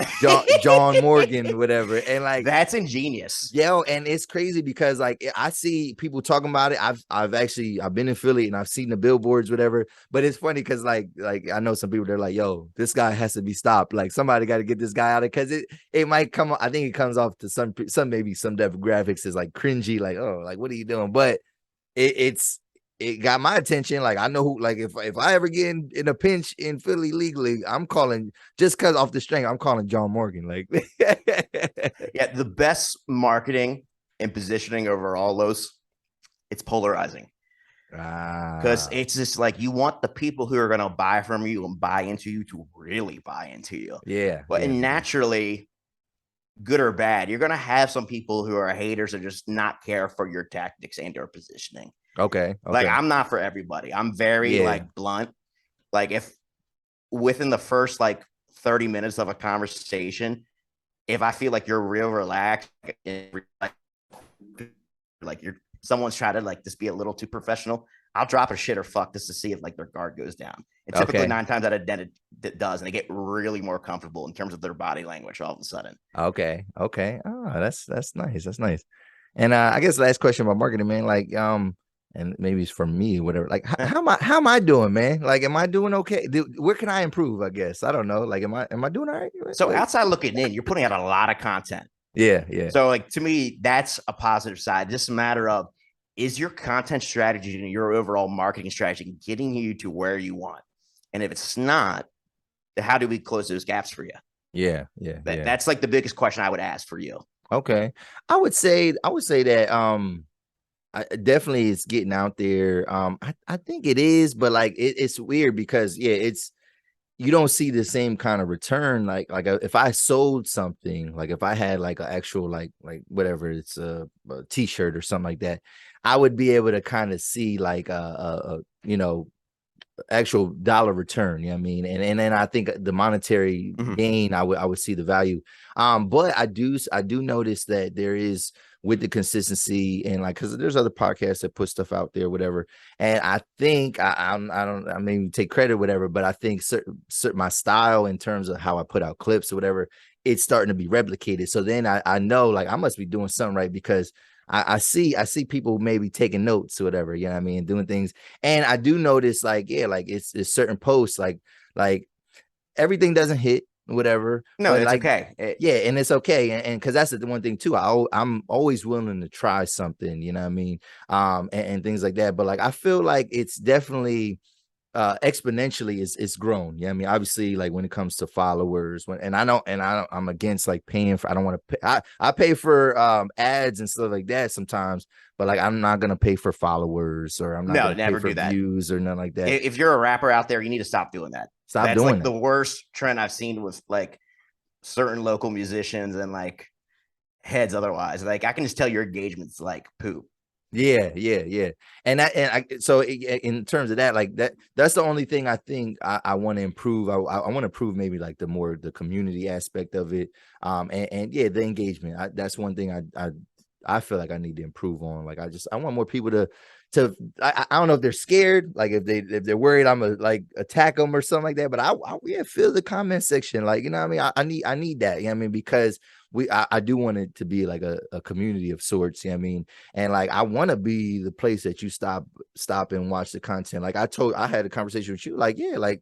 John Morgan, whatever. And like that's ingenious. yeah, and it's crazy because like I see people talking about it. I've been in Philly and I've seen the billboards, whatever. But it's funny because like I know some people, they're like, yo, this guy has to be stopped. Like somebody got to get this guy out of, because it might come. I think it comes off to some maybe some demographics is like cringy, like, oh, like what are you doing? But it got my attention. Like I know who, like if I ever get in a pinch in Philly legally, I'm calling, just because off the string, I'm calling John Morgan. Like yeah, the best marketing and positioning over all those, it's polarizing. Because it's just like you want the people who are going to buy from you and buy into you to really buy into you. Yeah. But yeah. And naturally, good or bad, you're going to have some people who are haters or just not care for your tactics and your positioning. Okay. Like I'm not for everybody. I'm very like blunt. Like if within the first like 30 minutes of a conversation, if I feel like you're real relaxed, like you're someone's trying to like just be a little too professional, I'll drop a shit or fuck just to see if like their guard goes down. And typically 9 times out of 10 it does, and they get really more comfortable in terms of their body language all of a sudden. Okay. Oh, that's nice. That's nice. And I guess last question about marketing, man. Like and maybe it's for me, whatever. Like how am I doing, man? Like am I doing okay? Where can I improve? I guess I don't know. Like am I doing all right? So like, outside looking in, you're putting out a lot of content. Yeah. So like to me, that's a positive side. Just a matter of, is your content strategy and your overall marketing strategy getting you to where you want? And if it's not, then how do we close those gaps for you? Yeah. That's like the biggest question I would ask for you. Okay. I would say that definitely it's getting out there. I think it is, but like it's weird because you don't see the same kind of return. Like if I sold something, like if I had like an actual like whatever, it's a t-shirt or something like that, I would be able to kind of see like you know, actual dollar return. You know what I mean? And then I think the monetary gain, I would see the value. But I do notice that there is, with the consistency and like, because there's other podcasts that put stuff out there, whatever. And I think I maybe take credit, whatever, but I think my style in terms of how I put out clips or whatever, it's starting to be replicated. So then I know like I must be doing something right, because I see people maybe taking notes or whatever, you know what I mean, doing things. And I do notice like, like it's certain posts, like everything doesn't hit, whatever. No, but it's like, okay. And it's okay. And because that's the one thing too, I'm always willing to try something, you know what I mean? And things like that. But like, I feel like it's definitely exponentially it's grown. Yeah, I mean, obviously, like when it comes to followers, I'm against like paying for. I don't want to pay. I pay for ads and stuff like that sometimes, but like I'm not gonna pay for followers, or I'm not gonna never pay for do that. views or nothing like that. If you're a rapper out there, you need to stop doing that. That's like the worst trend I've seen with like certain local musicians and like heads otherwise. Like I can just tell your engagement's like poop. Yeah. So in terms of that, like that's the only thing I think I want to improve. I want to improve maybe like the community aspect of it. And the engagement. That's one thing I feel like I need to improve on. Like I want more people to I don't know if they're scared, like if they're worried I'm gonna like attack them or something like that. But I fill the comment section, like, you know what I mean? I need that, you know what I mean? Because I do want it to be like a community of sorts, you know what I mean? And like I want to be the place that you stop and watch the content. Like I had a conversation with you, like, like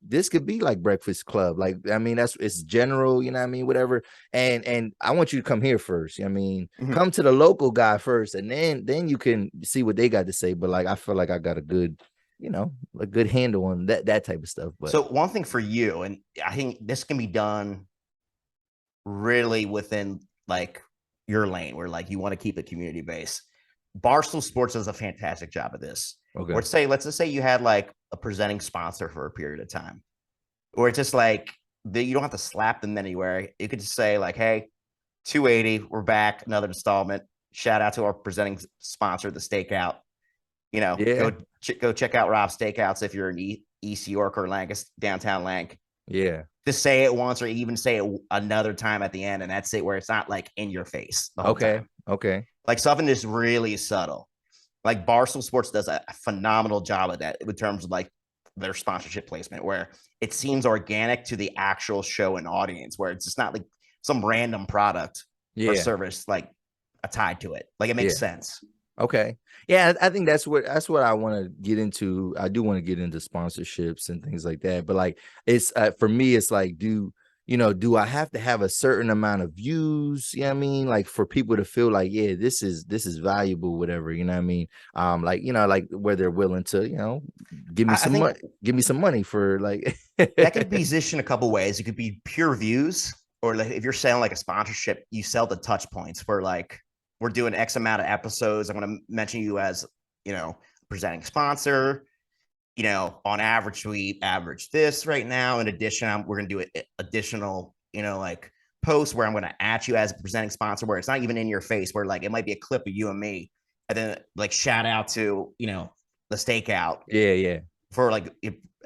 this could be like Breakfast Club. Like, I mean, it's general, you know what I mean? Whatever. And I want you to come here first. You know what I mean? Come to the local guy first, and then you can see what they got to say. But like, I feel like I got a good handle on that type of stuff. But so one thing for you, and I think this can be done really within like your lane, where like you want to keep a community base. Barstool Sports does a fantastic job of this. Okay. Or let's just say you had like a presenting sponsor for a period of time, or it's just like you don't have to slap them anywhere. You could just say like, hey, 280, we're back, another installment. shout out to our presenting sponsor, the Stakeout. You know, Yeah. go check out Rob's Steakouts if you're in East York or Lancaster, downtown Lanc. Yeah. Just say it once or even say it another time at the end, and that's it, where it's not like in your face the whole time. Okay. Like something is really subtle. Like Barstool Sports does a phenomenal job of that in terms of like their sponsorship placement, where it seems organic to the actual show and audience, where it's just not like some random product or service like tied to it. Like it makes sense. Okay. Yeah, I think that's what I want to get into. I do want to get into sponsorships and things like that. But like it's for me, it's like, do I have to have a certain amount of views? You know what I mean? Like for people to feel like, yeah, this is valuable, whatever, you know what I mean? Like, like where they're willing to, give me some money, for like that could be positioned a couple ways. It could be pure views, or like if you're selling like a sponsorship, you sell the touch points where like we're doing X amount of episodes. I'm going to mention you as, presenting sponsor. On average, we average this right now. In addition, we're going to do additional, like posts where I'm going to at you as a presenting sponsor, where it's not even in your face, where like it might be a clip of you and me, and then like shout out to, the Stakeout. Yeah. For like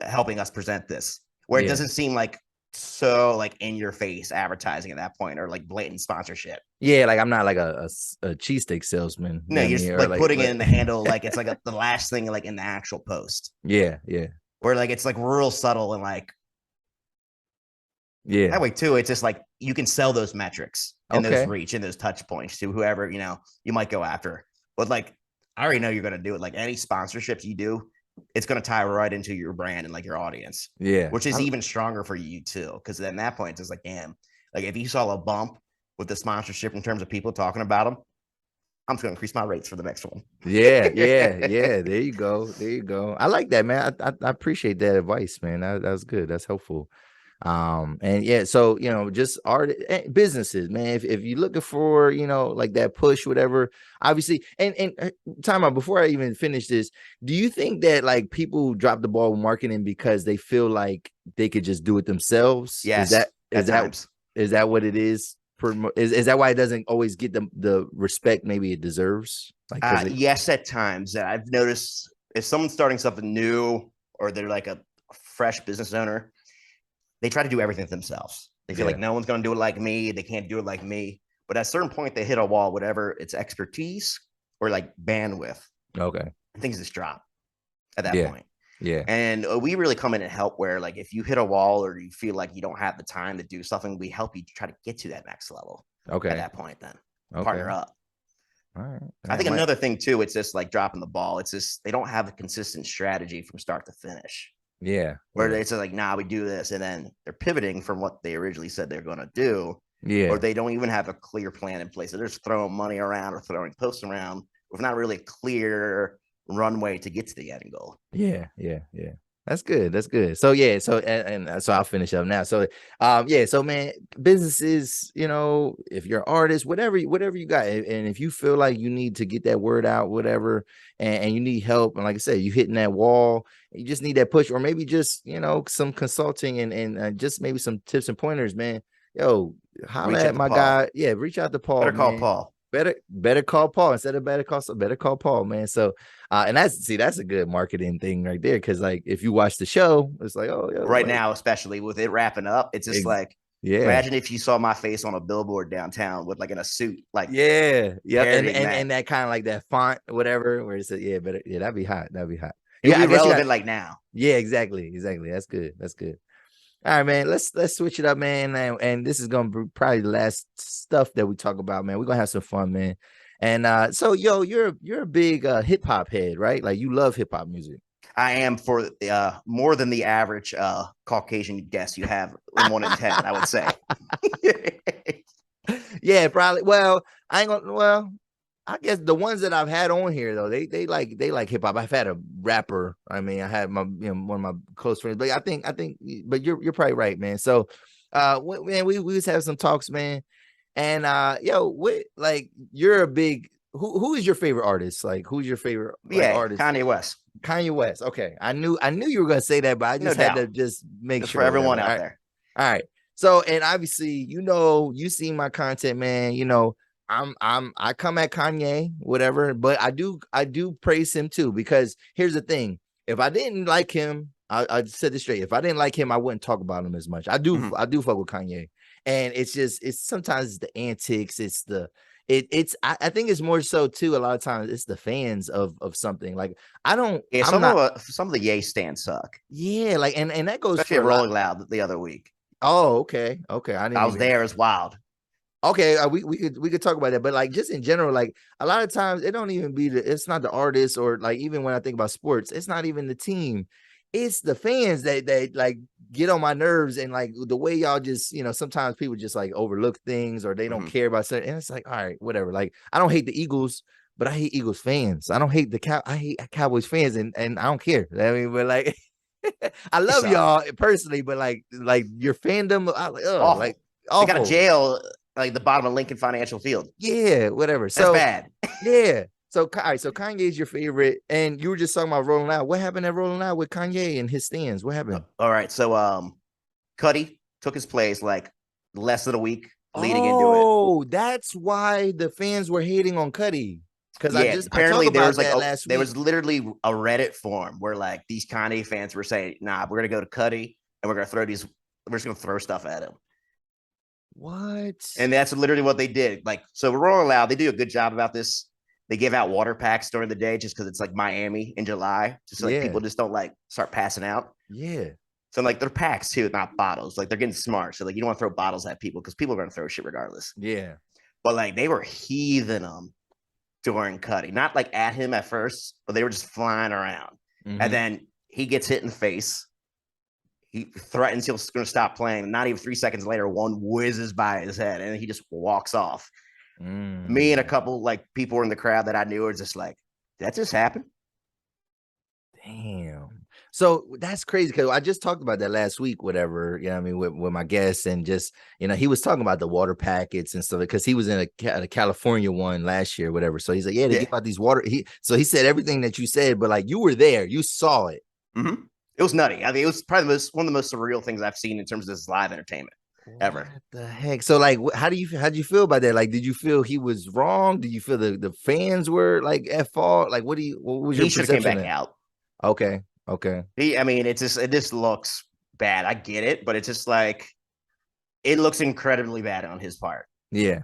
helping us present this, where it doesn't seem like so like in your face advertising at that point, or like blatant sponsorship. Yeah, like I'm not like a cheesesteak salesman. No, you're just like putting it in the handle, like it's like the last thing like in the actual post. Yeah. Where like it's like real subtle and like that way too. It's just like you can sell those metrics and those reach and those touch points to whoever you might go after. But like I already know you're gonna do it. Like any sponsorships you do, it's going to tie right into your brand and like your audience. Yeah. Which is even stronger for you too. Cause at that point, it's like, damn, like if you saw a bump with the sponsorship in terms of people talking about them, I'm just going to increase my rates for the next one. Yeah. There you go. I like that, man. I appreciate that advice, man. That was good. That's helpful. And yeah, so just businesses, man, if you're looking for like that push, whatever, obviously, and time out before I even finish this, do you think that like people drop the ball with marketing because they feel like they could just do it themselves? Yes, is that what it is? Is that why it doesn't always get the respect maybe it deserves? Like yes, at times. I've noticed if someone's starting something new or they're like a fresh business owner, they try to do everything things. They feel like no one's going to do it like me. They can't do it like me. But at a certain point, they hit a wall, whatever it's expertise or like bandwidth. Okay. Things just drop at that point. Yeah. And we really come in and help where like if you hit a wall or you feel like you don't have the time to do something, we help you try to get to that next level. Okay. At that point, then partner up. All right. I think another thing too, it's just like dropping the ball. It's just they don't have a consistent strategy from start to finish. Yeah. Where they say like, nah, we do this. And then they're pivoting from what they originally said they're going to do. Yeah. Or they don't even have a clear plan in place. They're just throwing money around or throwing posts around with not really a clear runway to get to the end goal. Yeah. That's good. So so I'll finish up now. So so man, businesses, if you're an artist, whatever you got, and if you feel like you need to get that word out, whatever, and you need help, and like I said, you hitting that wall, you just need that push, or maybe just some consulting and just maybe some tips and pointers, man. Yo, holla at my guy. Yeah, reach out to Paul. Better call Paul. Better call Paul instead of better call Paul, man. So and that's a good marketing thing right there, because like if you watch the show, it's like, oh yeah, right now, especially with it wrapping up, it's just like, imagine if you saw my face on a billboard downtown with like in a suit, like and that kind of like that font, whatever, where it says that'd be hot. It'd be relevant like now. Yeah, exactly. That's good. All right, man. Let's switch it up, man. And this is gonna be probably the last stuff that we talk about, man. We're gonna have some fun, man. And so, you're a big hip hop head, right? Like you love hip hop music. I am, for more than the average Caucasian guest you have in 1 in 10, I would say. Yeah, probably. Well, I ain't gonna. Well, I guess the ones that I've had on here though, they like hip hop. I've had a rapper. I mean, I had my one of my close friends, but I think, but you're probably right, man. So, man, we just have some talks, man. And like you're a big. Who is your favorite artist? Like, who's your favorite artist? Kanye West. Kanye West. Okay, I knew you were gonna say that, but I just had to just make sure for everyone out there. All right. So, and obviously, you see my content, man. I come at Kanye, whatever, but I do praise him too, because here's the thing. If I didn't like him, I said this straight. If I didn't like him, I wouldn't talk about him as much. I do fuck with Kanye. And it's sometimes the antics, I think it's more so too, a lot of times it's the fans of something. Like some of the Ye stands suck. Yeah, like and that goes especially for Rolling Loud the other week. Oh, okay. I was there. It's wild. Okay, we could talk about that, but like just in general, like a lot of times it don't even be it's not the artist, or like even when I think about sports, it's not even the team, it's the fans that like get on my nerves, and like the way y'all just sometimes people just like overlook things, or they don't care about certain, and it's like, all right, whatever. Like I don't hate the Eagles, but I hate Eagles fans. I don't hate I hate Cowboys fans, and I don't care. I mean, but like I love y'all personally, but like your fandom, I like, awful. Like awful. They got a jail like the bottom of Lincoln Financial Field. Yeah, whatever. That's bad. Yeah. So, all right. So Kanye's your favorite, and you were just talking about Rolling Out. What happened at Rolling Out with Kanye and his stands? What happened? All right. So, Cudi took his place like less than a week leading into it. Oh, that's why the fans were hating on Cudi. Because apparently there was like there was literally a Reddit forum where like these Kanye fans were saying, "Nah, we're gonna go to Cudi and we're just gonna throw stuff at him." What? And that's literally what they did. Like, so Rolling Loud, they do a good job about this. They give out water packs during the day just because it's like Miami in July, just so like people just don't like start passing out. Yeah. So like they're packs too, not bottles. Like they're getting smart. So like you don't want to throw bottles at people because people are gonna throw shit regardless. Yeah. But like they were heathing them during Cudi, not like at him at first, but they were just flying around. And then he gets hit in the face. He threatens he's going to stop playing. Not even 3 seconds later, one whizzes by his head, and he just walks off. Me and a couple like people were in the crowd that I knew were just like, that just happened. Damn. So that's crazy, because I just talked about that last week, whatever, I mean, with my guests, and just, he was talking about the water packets and stuff, because he was in a California one last year, whatever. So he's like, they give out these water. So he said everything that you said, but like you were there, you saw it. It was nutty. I mean, it was probably one of the most surreal things I've seen in terms of this live entertainment ever. What the heck? So like, how'd you feel about that? Like, did you feel he was wrong? Did you feel the fans were like at fault? Like, what was your perception? He should have came back out. Okay. I mean, it just looks bad. I get it, but it's just like, it looks incredibly bad on his part. Yeah.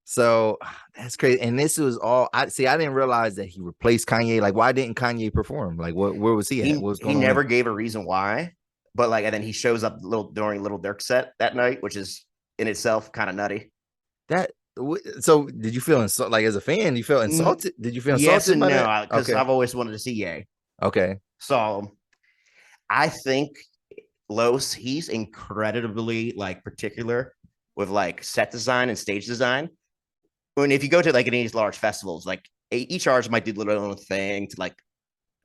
So that's crazy. And this was all I didn't realize that he replaced Kanye. Like, why didn't Kanye perform? Like, where was he at? He never gave a reason why, but like, and then he shows up during Little Dirk's set that night, which is in itself kind of nutty. So did you feel like, as a fan, you felt insulted? Did you feel insulted? Yes and no, because I've always wanted to see Ye. Okay. So I think Los, he's incredibly like particular with like set design and stage design. When if you go to like any of these large festivals, like each artist might do a little own thing to like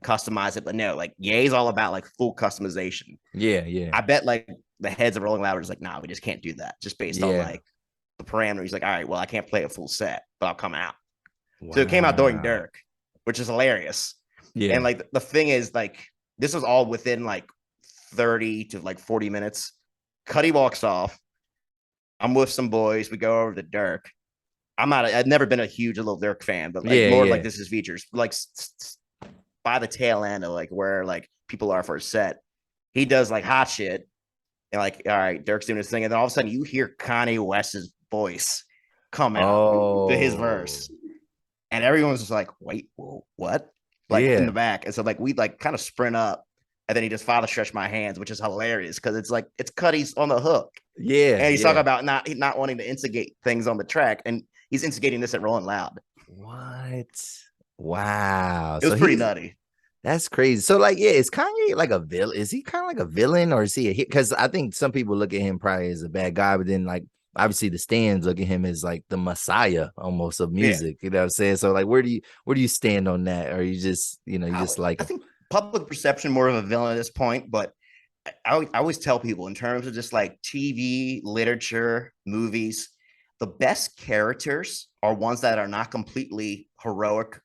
customize it, but no, like Ye's all about like full customization. Yeah. I bet like the heads of Rolling Loud are just like, nah, we just can't do that, just based on like the parameters. He's like, all right, well, I can't play a full set, but I'll come out. Wow. So it came out during Dirk, which is hilarious. Yeah. And like the thing is, like, this was all within like 30 to like 40 minutes. Cudi walks off. I'm with some boys. We go over to Dirk. I've never been a huge Little Dirk fan, but like like this is features. Like by the tail end of like where like people are for a set, he does like hot shit. And like, all right, Dirk's doing his thing. And then all of a sudden you hear Kanye West's voice come out to his verse. And everyone's just like, wait, whoa, what? Like in the back. And so like we like kind of sprint up, and then he just father stretch my hands, which is hilarious because it's like it's Cudi's on the hook. Yeah. And he's talking about not wanting to instigate things on the track, and he's instigating this at Rolling Loud. What? Wow. It was pretty nutty. That's crazy. So like, is Kanye like a villain? Is he kind of like a villain, or is he a hit? Because I think some people look at him probably as a bad guy, but then like obviously the stands look at him as like the messiah almost of music. You know what I'm saying? So like, where do you stand on that? Or you just, I think public perception more of a villain at this point, but I always tell people in terms of just like TV, literature, movies, the best characters are ones that are not completely heroic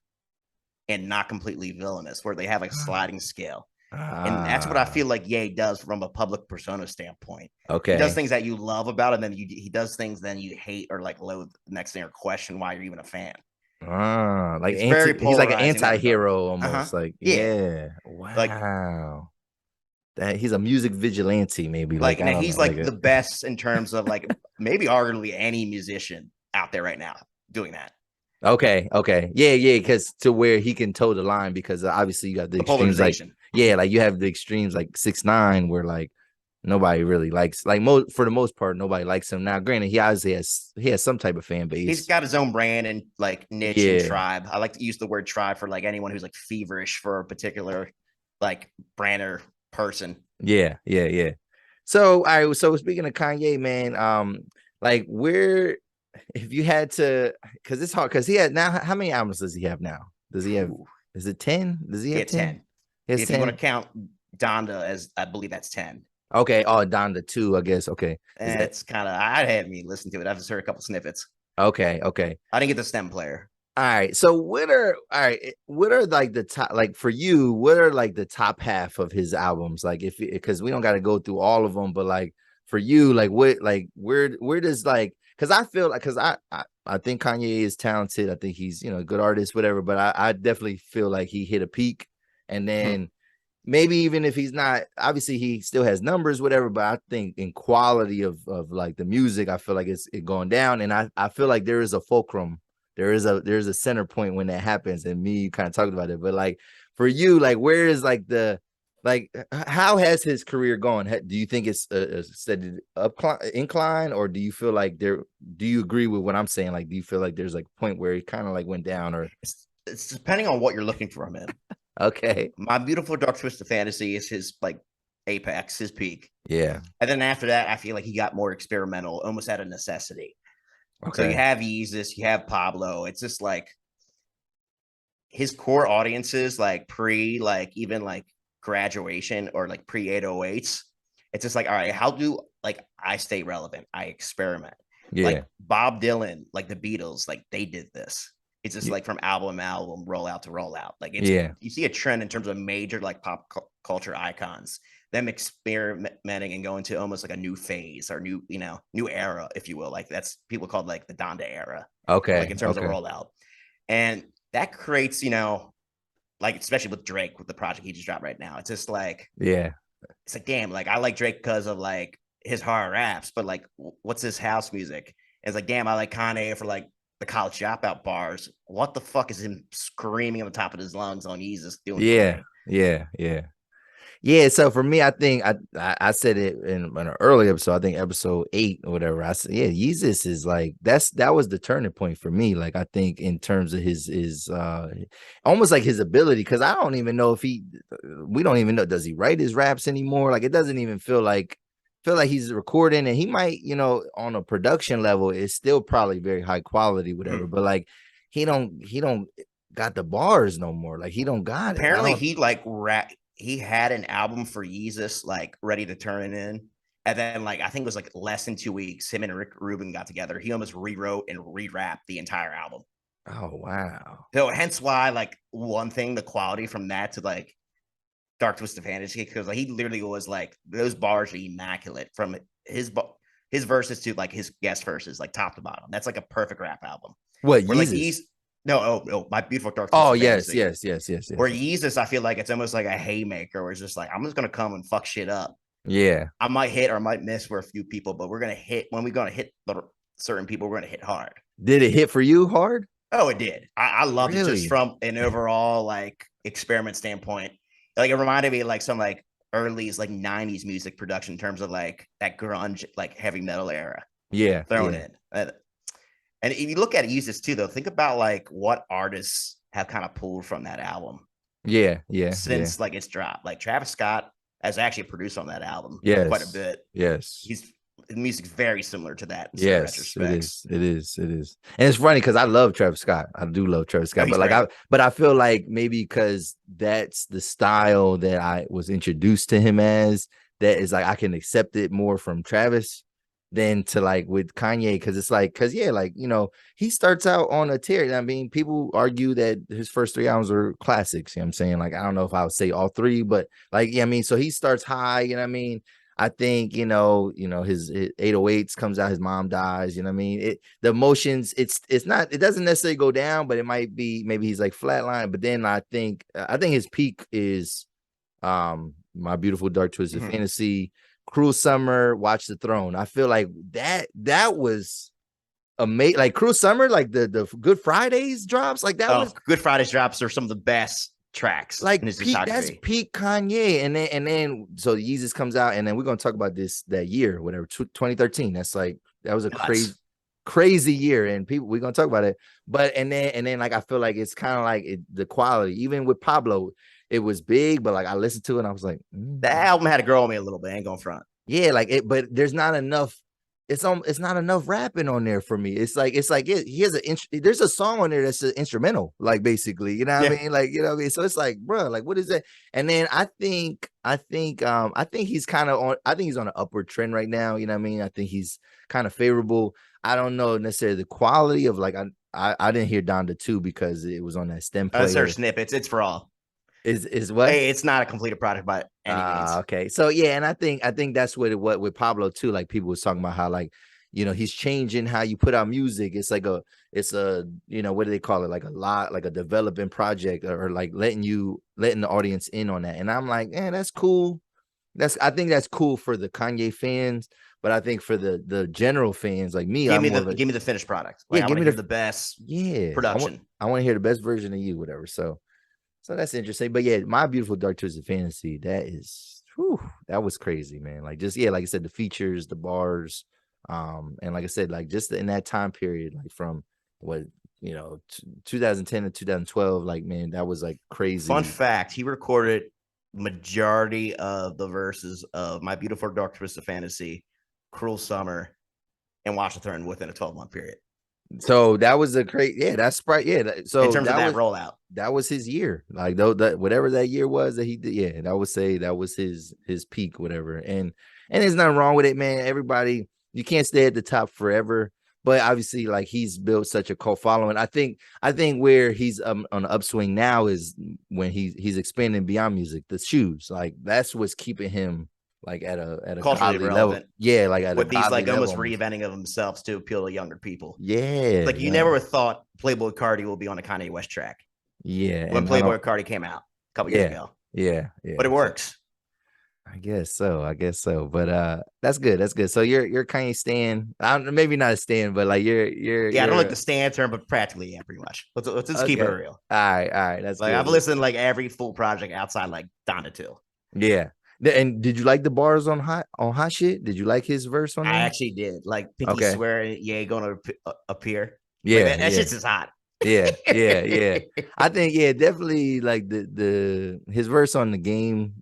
and not completely villainous, where they have like a sliding scale. And that's what I feel like Ye does from a public persona standpoint. Okay. He does things that you love about him, and then he does things then you hate or like loathe the next thing or question why you're even a fan. Like he's like an anti-hero almost. Like, yeah. Wow. That he's a music vigilante, maybe. Like I don't he's know, like the best in terms of like maybe arguably any musician out there right now doing that. Okay. Yeah, because to where he can toe the line, because obviously you got the extremes, like like you have the extremes like 6ix9ine, where like nobody really likes, like for the most part, nobody likes him. Now, granted, he obviously has some type of fan base. He's got his own brand and like niche and tribe. I like to use the word tribe for like anyone who's like feverish for a particular like brand or person. Yeah. So, all right. So speaking of Kanye, man, like where, if you had to, because it's hard, because he had now, how many albums does he have now? Does he have? Is it 10? Does he have 10? If you want to count Donda as, I believe that's 10. Okay. Oh, Donda 2, I guess. Okay. And it's kind of, I had me listen to it. I've just heard a couple snippets. Okay. I didn't get the stem player. All right. So what are like the top, like for you, what are like the top half of his albums? Like because we don't got to go through all of them, but like for you, like what, like where does, like, because I feel like, because I think Kanye is talented. I think he's, a good artist, whatever, but I definitely feel like he hit a peak, and then maybe even if he's not, obviously he still has numbers, whatever, but I think in quality of like the music, I feel like it's going down, and I feel like there is a fulcrum. There's a center point when that happens, and me kind of talked about it. But like for you, like where is like how has his career gone? Do you think it's a steady incline, or do you feel like do you agree with what I'm saying? Like, do you feel like there's like a point where he kind of like went down, or it's depending on what you're looking for him in. Okay. My Beautiful Dark Twisted Fantasy is his like apex, his peak. Yeah. And then after that, I feel like he got more experimental, almost out of necessity. Okay. So you have Yeezus, you have Pablo. It's just like his core audiences, like even like graduation or like pre 808s. It's just like, all right, how do like I stay relevant? I experiment. Yeah. Like Bob Dylan, like the Beatles, like they did this. It's just like from album to album, roll out to roll out. Like you see a trend in terms of major like pop culture icons, them experimenting and going to almost like a new phase or new era, if you will. Like that's people called like the Donda era. Okay. Like in terms of rollout. And that creates, like especially with Drake with the project he just dropped right now. It's just like, it's like, damn, like I like Drake because of like his hard raps, but like what's his house music? And it's like, damn, I like Kanye for like the college dropout bars. What the fuck is him screaming on the top of his lungs on Yeezus doing? Yeah. So for me, I think I said it in an early episode, I think episode 8 or whatever. I said, Yeezus is like, that was the turning point for me. Like, I think in terms of his almost like his ability, because I don't even know if we don't even know, does he write his raps anymore? Like, it doesn't even feel like he's recording, and he might, on a production level, it's still probably very high quality, whatever. But like, he don't got the bars no more. Like, he don't got apparently it. He like he had an album for Yeezus like ready to turn it in, and then like I think it was like less than 2 weeks, him and Rick Rubin got together. He almost rewrote and re-rapped the entire album. Oh wow! So hence why like one thing, the quality from that to like Dark Twisted Fantasy, because like he literally was like those bars are immaculate from his verses to like his guest verses, like top to bottom. That's like a perfect rap album. What Yeezus? Like No, My Beautiful Dark Twisted Fantasy. Yes. Where Yeezus, I feel like it's almost like a haymaker where it's just like, I'm just going to come and fuck shit up. Yeah. I might hit or I might miss for a few people, but we're going to hit, when we're going to hit certain people, we're going to hit hard. Did it hit for you hard? Oh, it did. I loved it just from an overall like experiment standpoint. Like it reminded me of like some like early like 90s music production in terms of like that grunge, like heavy metal era. Yeah. Thrown in. And if you look at Yeezus too, though, think about like what artists have kind of pulled from that album. Yeah. Since like it's dropped, like Travis Scott has actually produced on that album. Yes. Quite a bit. Yes. His music's very similar to that. Yes, it is. And it's funny because I love Travis Scott. I do love Travis Scott, but I feel like maybe because that's the style that I was introduced to him as, that is like I can accept it more from Travis than to like with Kanye, because it's like, because yeah, like, you know, he starts out on a tear. I mean, people argue that his first 3 albums were classics. You know what I'm saying? Like, I don't know if I would say all three, but like, yeah, I mean, so he starts high, you know what I mean? I think, you know, his 808s comes out, his mom dies, you know what I mean? The emotions, it's not, it doesn't necessarily go down, but it might be, maybe he's like flatline. But then I think his peak is My Beautiful Dark Twisted Fantasy, Cruel Summer, Watch the Throne. I feel like that was amazing. Like Cruel Summer, like the Good Fridays drops, like that was Good Fridays drops are some of the best tracks like in his peak, discography. that's peak Kanye. And then so Yeezus comes out, and then we're gonna talk about that year, whatever, 2013. That's like, that was a crazy year, and we're gonna talk about it. But and then like I feel like it's kind of like the quality, even with Pablo, it was big, but like I listened to it and I was like, that album had to grow on me a little bit. I ain't going front. Yeah, like it, but there's not enough. It's not enough rapping on there for me. It's like he has there's a song on there that's an instrumental, like basically, you know what I mean? Like, you know what I mean? So it's like, bro, like what is that? And then I think he's kind of on, I think he's on an upward trend right now, you know what I mean? I think he's kind of favorable. I don't know necessarily the quality of, like, I didn't hear Donda 2 because it was on that stem player. There are snippets. It's for all. Is what? Hey, it's not a completed product by any means. Okay. So yeah, and I think that's what with Pablo too. Like people was talking about how, like, you know, he's changing how you put out music. It's like it's a, you know, what do they call it? Like a developing project, or like letting the audience in on that. And I'm like, that's cool. I think that's cool for the Kanye fans, but I think for the general fans like me, give me the finished product. Like, give me the best production. I want to hear the best version of you, whatever. So that's interesting. But yeah, My Beautiful Dark Twisted Fantasy, that was crazy, man. Like, just, yeah, like I said, the features, the bars, and like I said, like just in that time period, like from 2010 to 2012, like, man, that was like crazy. Fun fact, he recorded majority of the verses of My Beautiful Dark Twisted Fantasy, Cruel Summer, and Watch the Throne within a 12-month period. So that was a great, that's right. Yeah. So in terms of that rollout, that was his year. Like, though, that whatever that year was that he did, yeah, that would say that was his peak, whatever. And there's nothing wrong with it, man. Everybody, you can't stay at the top forever, but obviously, like, he's built such a cult following. I think where he's on the upswing now is when he's expanding beyond music. The shoes, like, that's what's keeping him like at a culturally relevant level. Yeah, like at with these like almost level. reinventing of themselves to appeal to younger people. Yeah, like you never thought Playboy Cardi will be on a Kanye West track. Yeah, when Playboy Cardi came out a couple years ago. Yeah, but it works. I guess so. But that's good. So you're Kanye stan. Maybe not a stan, but like you're I don't like the stan term, but practically, yeah, pretty much. Let's just keep it real. All right. That's like good. I've listened to like every full project outside like Donda 2. Yeah. And did you like the bars on hot shit? Did you like his verse on there? I actually did. Like Pinky swear, yeah, gonna appear. Yeah, like that shit's just hot. Yeah. I think definitely like his verse on the game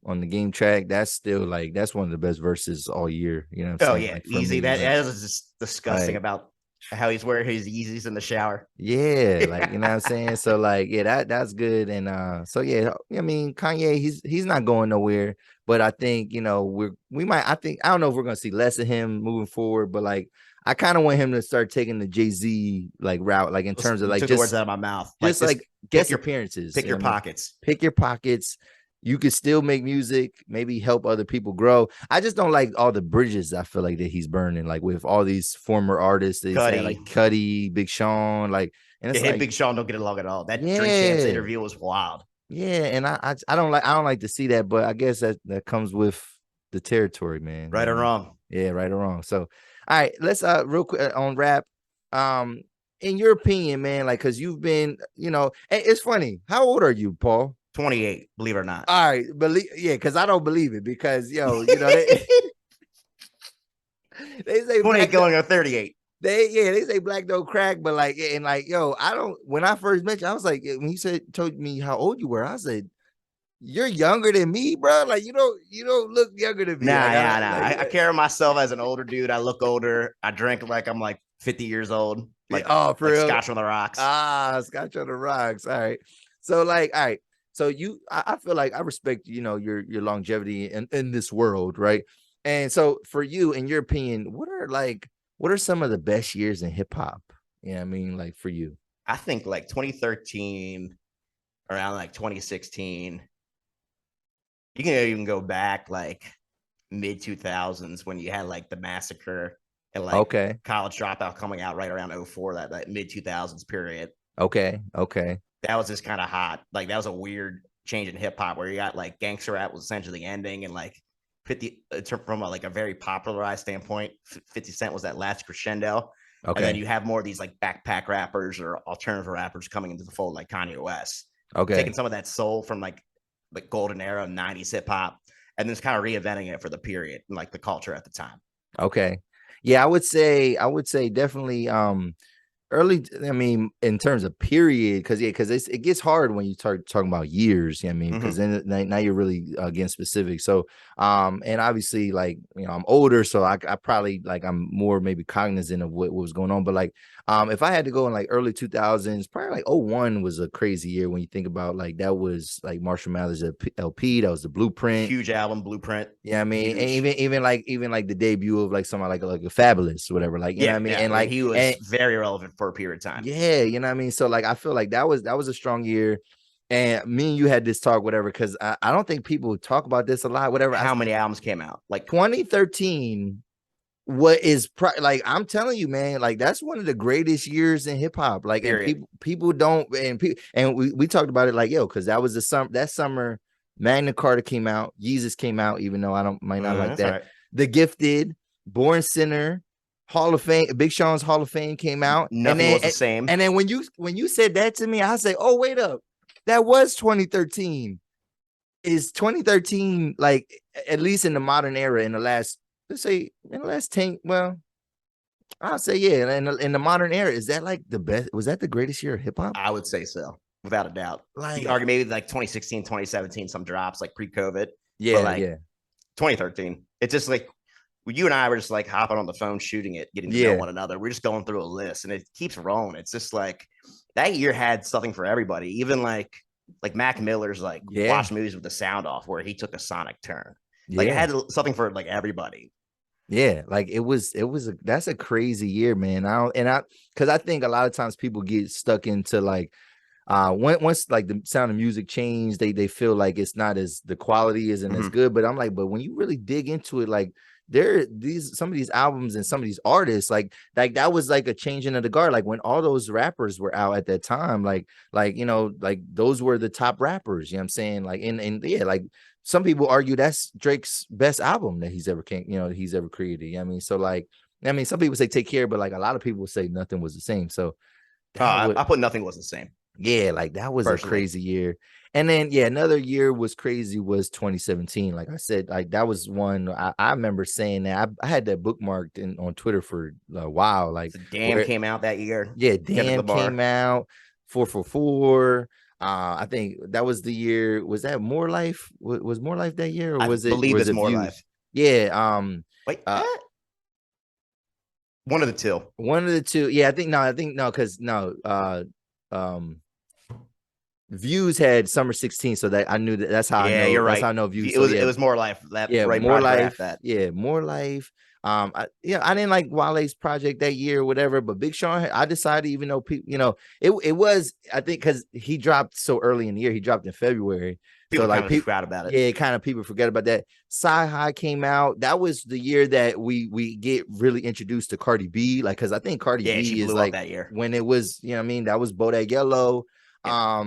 track. That's still like that's one of the best verses all year. You know what I'm saying? Yeah, like, easy. That is just disgusting about how he's wearing his Yeezys in the shower. Yeah, like, you know what I'm saying? So like, yeah, that's good. And so yeah, I mean, Kanye, he's not going nowhere, but I think, you know, I don't know if we're gonna see less of him moving forward, but like I kind of want him to start taking the Jay-Z like route, like in terms of like just words out of my mouth. Just like guest appearances. Pick your pockets. Pick your pockets. You could still make music, maybe help other people grow. I just don't like all the bridges I feel like that he's burning, like with all these former artists. Cudi. Like Cudi, Big Sean, like, and it's like Big Sean don't get along at all. That Drink Champs interview was wild. Yeah, and I don't like to see that, but I guess that comes with the territory, man. Right or wrong. Yeah, right or wrong. So, all right, let's real quick on rap. In your opinion, man, like, because you've been, you know, it's funny. How old are you, Paul? 28, believe it or not. All right, because I don't believe it, because you know they say 28 going on 38. They say black don't crack, but like, and like, yo, I don't. When I first met you, I was like, when you told me how old you were, I said, you're younger than me, bro. Like, you don't look younger than me. Nah. I carry myself as an older dude. I look older. I drink like I'm like 50 years old. Like, for real? Scotch on the rocks. Scotch on the rocks. All right. So like, all right. So I feel like I respect, you know, your longevity in this world, right? And so for you, in your opinion, what are some of the best years in hip hop? Yeah, I mean, like for you. I think like 2013, around like 2016, you can even go back like mid 2000s when you had like the massacre and like Okay. college dropout coming out right around 04, that mid 2000s period. Okay. Okay. That was just kind of hot. Like that was a weird change in hip hop where you got like gangster rap was essentially ending and like 50 from like a very popularized standpoint, 50 Cent was that last crescendo. And then Okay. you have more of these like backpack rappers or alternative rappers coming into the fold, like Kanye West, taking Okay. some of that soul from like golden era 90s hip hop and then just kind of reinventing it for the period and like the culture at the time. Okay. Yeah, I would say definitely early, I mean, in terms of period, because it gets hard when you start talking about years. I mean, because then now you're really getting specific. So, and obviously, like I'm older, so I probably like I'm more maybe cognizant of what was going on. But like, if I had to go in like early 2000s, probably like '01 was a crazy year when you think about like that was like Marshall Mathers LP, that was the Blueprint. Huge album, Blueprint. Yeah, I mean, and Huge. even like the debut of like somebody like a Fabulous or whatever, like Yeah, I mean, yeah. and When like he was and very relevant for a period of time. yeah, I mean, so like I feel like that was a strong year, and me and you had this talk, whatever, because I don't think people talk about this a lot, whatever. How many albums came out? Like 2013, what is like I'm telling you, man, like that's one of the greatest years in hip hop. Like, and period. people don't, and we talked about it like because that was that summer. Magna Carta came out, Jesus came out, even though might not like That's that. right. The Gifted, Born Sinner, Hall of Fame, Big Sean's Hall of Fame came out, and Nothing then was the same. and then when you said that to me, I say, oh wait up, that was 2013. Is 2013 like at least in the modern era in the last, let's say in the last 10, well, I'll say yeah, in the modern era, is that like the best? Was that the greatest year of hip hop? I would say so, without a doubt. You Like, can argue maybe like 2016, 2017, some drops like pre-COVID, but yeah, like yeah, 2013, it's just like you and I were just like hopping on the phone, shooting it, getting to know yeah, one another. We're just going through a list, and it keeps rolling. It's just like that year had something for everybody. Even like Mac Miller's like yeah, watch movies with the sound off, where he took a sonic turn. Like it yeah. had something for like everybody. Yeah, like that's a crazy year, man. Because I think a lot of times people get stuck into like once like the sound of music changed, they feel like it's not as the quality isn't as good. But I'm like, but when you really dig into it, like some of these albums and some of these artists, like that was like a changing of the guard. Like when all those rappers were out at that time, like like those were the top rappers, you know what I'm saying? Like and yeah, like some people argue that's Drake's best album that he's ever created. You know what I mean? So like, I mean, some people say Take Care, but like a lot of people say Nothing Was the Same. So that would, I put Nothing Was the Same yeah, like that was a personally. crazy year. And then yeah, another year was crazy was 2017. Like I said, like that was one I remember saying that I had that bookmarked on Twitter for a while. Like So Damn where came out that year. yeah, Kendrick Damn Lamar. came out, 444. I think that was the year. Was that More Life? Was More Life that year, or I believe was it's it More Views? Life. Yeah. Wait, Uh, one of the two. one of the two. Yeah, I think no, because no. Um, Views had Summer 16, so that I knew that's how I Yeah, know. you're That's right. how I know Views. It So was yeah, it was More Life. That yeah, right More project right after Life. that. Yeah, More Life. I didn't like Wale's project that year or whatever, but Big Sean, I decided, even though people, it was, I think, because he dropped so early in the year, he dropped in February. So People like kind of people, forgot about it. yeah, kind of people forget about that. Sci-Hi came out. That was the year that we get really introduced to Cardi B. Like, because I think Cardi Yeah, she B is blew up like that year. when it was, you know what I mean? That was Bodak Yellow. Yeah.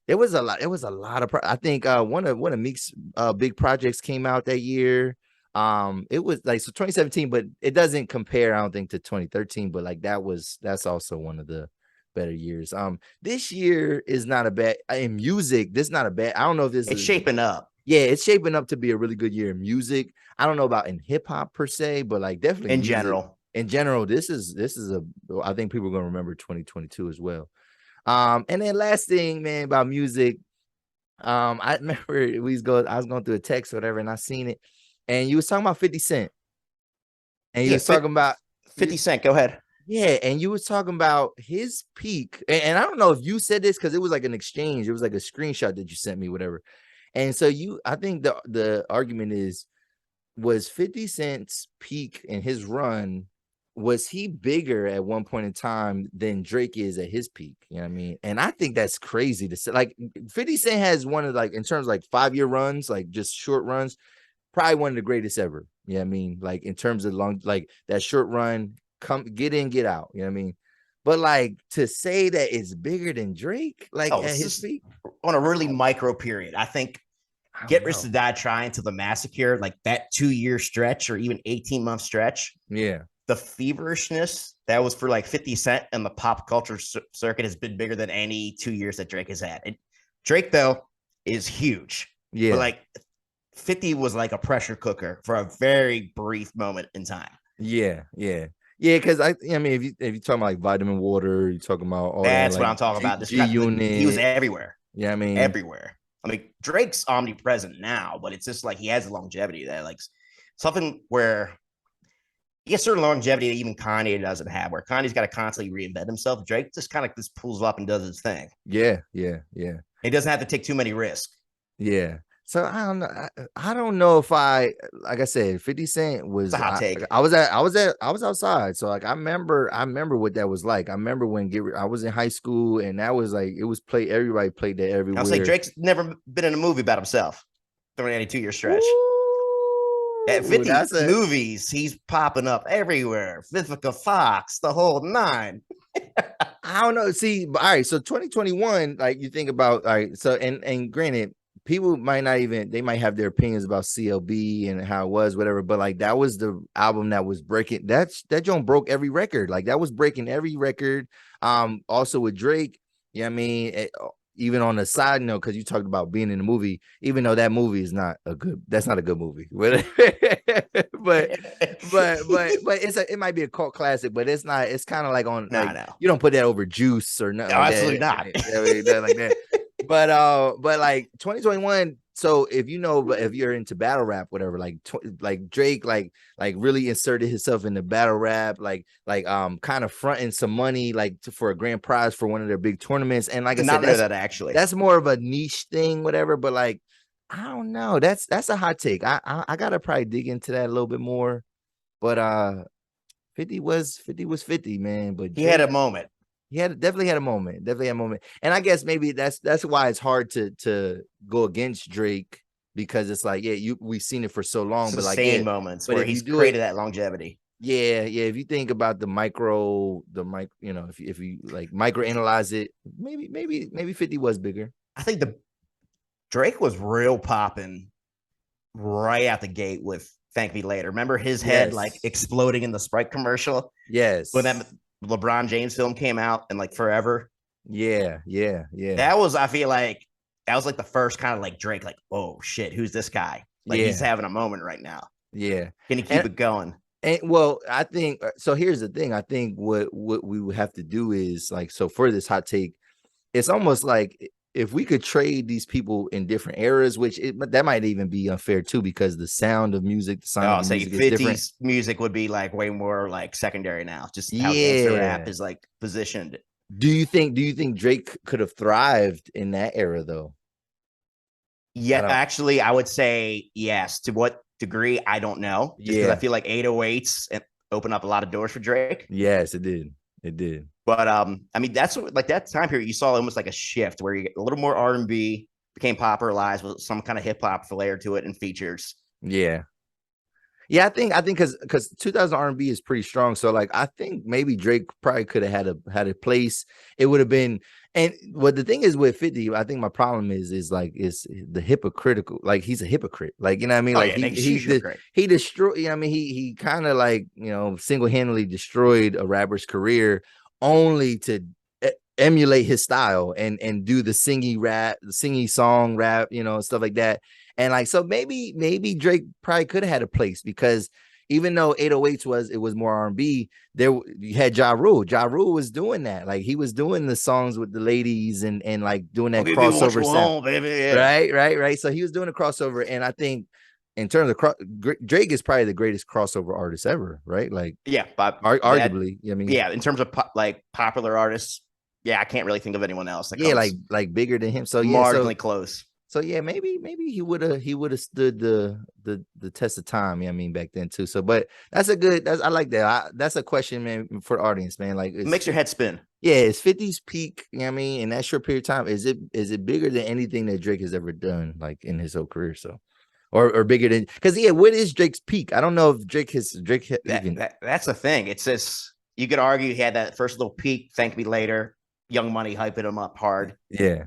It was a lot. It was a lot of. I think one of Meek's big projects came out that year. It was like, so 2017, but it doesn't compare, I don't think, to 2013. But like that's also one of the better years. This year is not a bad in music. This is not a bad. I don't know if this It's is. shaping up. Yeah, it's shaping up to be a really good year in music. I don't know about in hip hop per se, but like definitely In music general. in general. This is a. I think people are gonna remember 2022 as well. And then last thing, man, about music. I remember I was going through a text or whatever, and I seen it, and you was talking about 50 Cent, and you Yeah, was talking about 50 Cent. Go ahead. yeah, and you was talking about his peak, and I don't know if you said this because it was like an exchange, it was like a screenshot that you sent me, whatever. And so I think the argument is was 50 Cent's peak in his run, was he bigger at one point in time than Drake is at his peak? You know what I mean? And I think that's crazy to say. Like 50 Cent has one of, like, in terms of like 5-year runs, like just short runs, probably one of the greatest ever. You know what I mean? Like in terms of long, like that short run, come get in, get out. You know what I mean? But like to say that it's bigger than Drake, like at his peak, on a really micro period. I think Get Rich to Die Trying to the Massacre, like that 2-year stretch or even 18-month stretch. Yeah. The feverishness that was for like 50 Cent and the pop culture circuit has been bigger than any 2 years that Drake has had. And Drake, though, is huge. Yeah. But like 50 was like a pressure cooker for a very brief moment in time. Yeah. Yeah. Yeah, because I mean, if you talking about like Vitamin Water, you're talking about all that's that, what like I'm talking about. This G-Unit. He was everywhere. Yeah, I mean, everywhere. I mean, Drake's omnipresent now, but it's just like he has the longevity there, like something where he has certain longevity that even Kanye doesn't have, where Kanye's got to constantly reinvent himself. Drake just kind of just pulls up and does his thing. Yeah. He doesn't have to take too many risks. Yeah. So I don't know. I don't know if like I said, 50 Cent was it's a hot take. I was outside. So like I remember what that was like. I remember when I was in high school, and that was like, it was everybody played that everywhere. I was like, Drake's never been in a movie about himself during any 2-year stretch. At 50 movies, he's popping up everywhere. Vivica Fox, the whole nine. I don't know. See, all right. So 2021, like you think about, all right. So and granted, people might not even, they might have their opinions about CLB and how it was, whatever. But like that was the album that was breaking. That joint broke every record. Like that was breaking every record. Also with Drake, you know what I mean? Even on the side note, because you talked about being in the movie, even though that movie is that's not a good movie. but it might be a cult classic, but it's not. It's kind of like on. No. You don't put that over Juice or nothing. No, like absolutely that. not. Like that. But like 2021. So if you're into battle rap, whatever, like Drake, like really inserted himself in the battle rap, like kind of fronting some money, like for a grand prize for one of their big tournaments. And like I said, that's more of a niche thing, whatever. But like, I don't know. That's a hot take. I gotta probably dig into that a little bit more. But 50 was 50, man. But he had a moment. He definitely had a moment. And I guess maybe that's why it's hard to go against Drake, because it's like, we've seen it for so long, it's but like moments where he's created that longevity. Yeah. If you think about the micro, if you like micro analyze it, maybe 50 was bigger. I think Drake was real popping right out the gate with Thank Me Later. Remember his head like exploding in the Sprite commercial? Yes. When that LeBron James film came out and like forever. Yeah. That was, I feel like that was like the first kind of like Drake, like, oh ship, who's this guy? Like he's having a moment right now. Yeah. Can he keep it going? And well, I think so. Here's the thing. I think what we would have to do is like, so for this hot take, it's almost like if we could trade these people in different eras, that might even be unfair too, because the sound of music, is different. Music would be like way more like secondary now. Just how gangster rap is like positioned. Do you think Drake could have thrived in that era though? Yeah, actually, I would say yes. To what degree, I don't know. Just because I feel like 808s open up a lot of doors for Drake. Yes, it did. But I mean, that's like that time period. You saw almost like a shift where you get a little more R&B, became popularized with some kind of hip hop flair to it and features. Yeah. I think because 2000 R&B is pretty strong. So like I think maybe Drake probably could have had a place. It would have been. And what the thing is with 50, I think my problem is the hypocritical. Like he's a hypocrite. Like, you know what I mean? Like he destroyed. You know what I mean? He kind of like, single-handedly destroyed a rapper's career only to emulate his style and do the singy song rap, stuff like that. And like, so maybe Drake probably could have had a place, because even though 808s was more R&B, you had Ja Rule. Ja Rule was doing that. Like he was doing the songs with the ladies and like doing that crossover sound. Baby, yeah. Right. So he was doing a crossover, and I think in terms of Drake is probably the greatest crossover artist ever, right? Like arguably. In terms of like popular artists, I can't really think of anyone else. Like bigger than him. So marginally close. So yeah, maybe he would have stood the test of time. I mean, back then too. So, but I like that. That's a question, man, for the audience, man. Like, It makes your head spin. Yeah, it's 50's peak. You know what I mean, in that short period of time, is it bigger than anything that Drake has ever done, like in his whole career? So, or bigger than, because what is Drake's peak? I don't know if That's the thing. It says you could argue he had that first little peak. Thank Me Later, Young Money hyping him up hard. Yeah.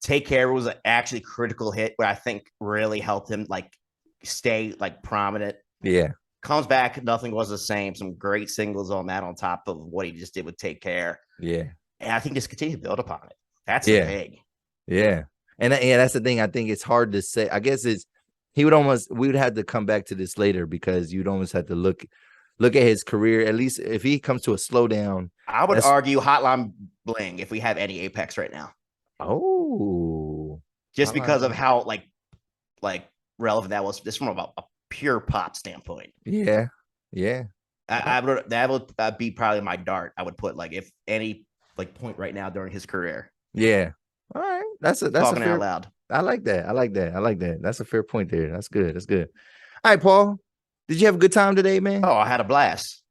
Take Care was an actually critical hit, but I think really helped him like stay like prominent. Yeah. Comes Back, Nothing Was the Same. Some great singles on that on top of what he just did with Take Care. Yeah. And I think just continue to build upon it. That's big. Yeah. And that's the thing. I think it's hard to say. I guess we would have to come back to this later, because you'd almost have to look at his career. At least if he comes to a slowdown. I would argue Hotline Bling if we have any Apex right now. Oh. Just because of how like relevant that was, just from a pure pop standpoint. Yeah. Yeah. That would be probably my dart. I would put, like, if any like point right now during his career. Yeah. All right. That's talking out loud. I like that. That's a fair point there. That's good. All right, Paul. Did you have a good time today, man? Oh, I had a blast.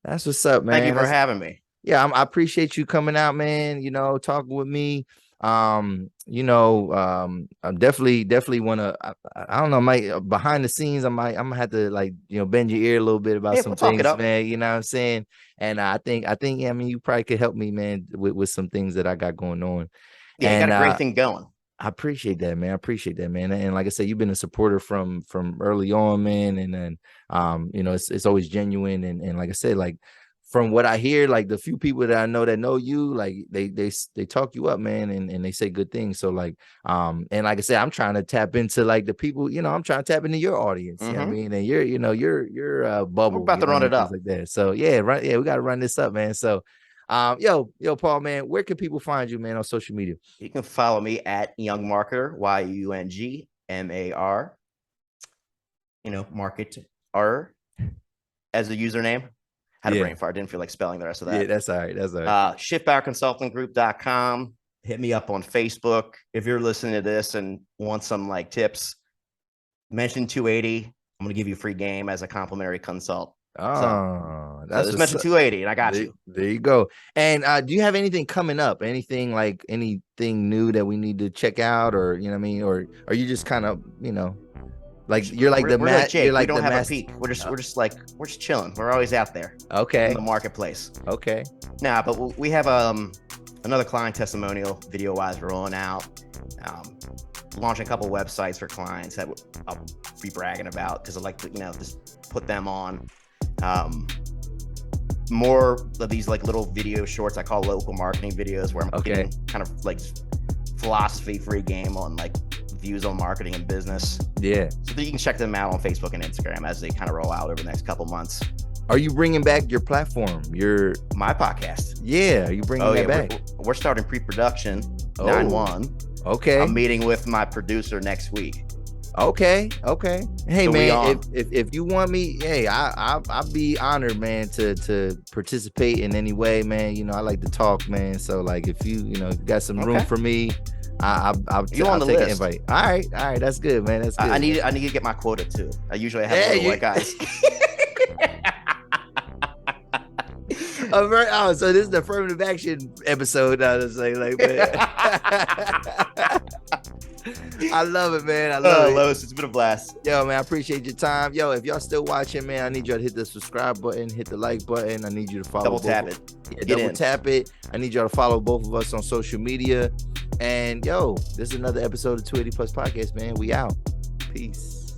That's what's up, man. Thank you for having me. Yeah, I appreciate you coming out, man. Talking with me. I definitely want to. I don't know, behind the scenes, I'm gonna have to, like, bend your ear a little bit about some things, man. You know what I'm saying? And I think, I mean, you probably could help me, man, with some things that I got going on. Yeah, you got a great thing going. I appreciate that, man. And like I said, you've been a supporter from early on, man. And then, it's always genuine. And like I said, like, from what I hear, like, the few people that I know you, like, they talk you up, man, and they say good things. So, like, and like I said, I'm trying to tap into, like, the people, I'm trying to tap into your audience. You know what I mean? And your bubble. We're about to run it up. Like that. So yeah, right. Yeah, we got to run this up, man. So, yo, Paul, man, where can people find you, man, on social media? You can follow me at Young Marketer, YUNGMAR. Marketer as the username. Had a brain fart. Didn't feel like spelling the rest of that. Yeah, that's all right. Schiffbauer Hit me up on Facebook. If you're listening to this and want some, like, tips, mention 280. I'm going to give you a free game as a complimentary consult. Oh, just mention 280 and I got you. There you go. And do you have anything coming up? Anything new that we need to check out, or you know what I mean? Or are you just kind of, like, you're like you're like, we don't have a peak. We're just chilling. We're always out there. Okay. In the marketplace. Okay. Nah, but we have another client testimonial video wise rolling out. Launching a couple websites for clients that I'll be bragging about, because I like to, just put them on. More of these, like, little video shorts I call local marketing videos, where I'm getting kind of like philosophy-free game on, like, views on marketing and business. Yeah. So that you can check them out on Facebook and Instagram as they kind of roll out over the next couple months. Are you bringing back your platform? My podcast? Yeah. Are you bringing that back? We're starting pre-production 9/1. Okay. I'm meeting with my producer next week. Okay. Hey, so man, if you want me, hey, I'll be honored, man, to participate in any way, man. I like to talk, man. So, like, if you got some room for me, I'll take an invite. All right, that's good, man. That's good. I need to get my quota too. I usually have little white guys. So this is the affirmative action episode. I was like, I love it, man. I love it. Lois, it's been a blast. Yo, man, I appreciate your time. Yo, if y'all still watching, man, I need y'all to hit the subscribe button, hit the like button. I need you to follow. Double tap it. Yeah, tap it. I need y'all to follow both of us on social media. And yo, this is another episode of 280 Plus Podcast, man. We out. Peace.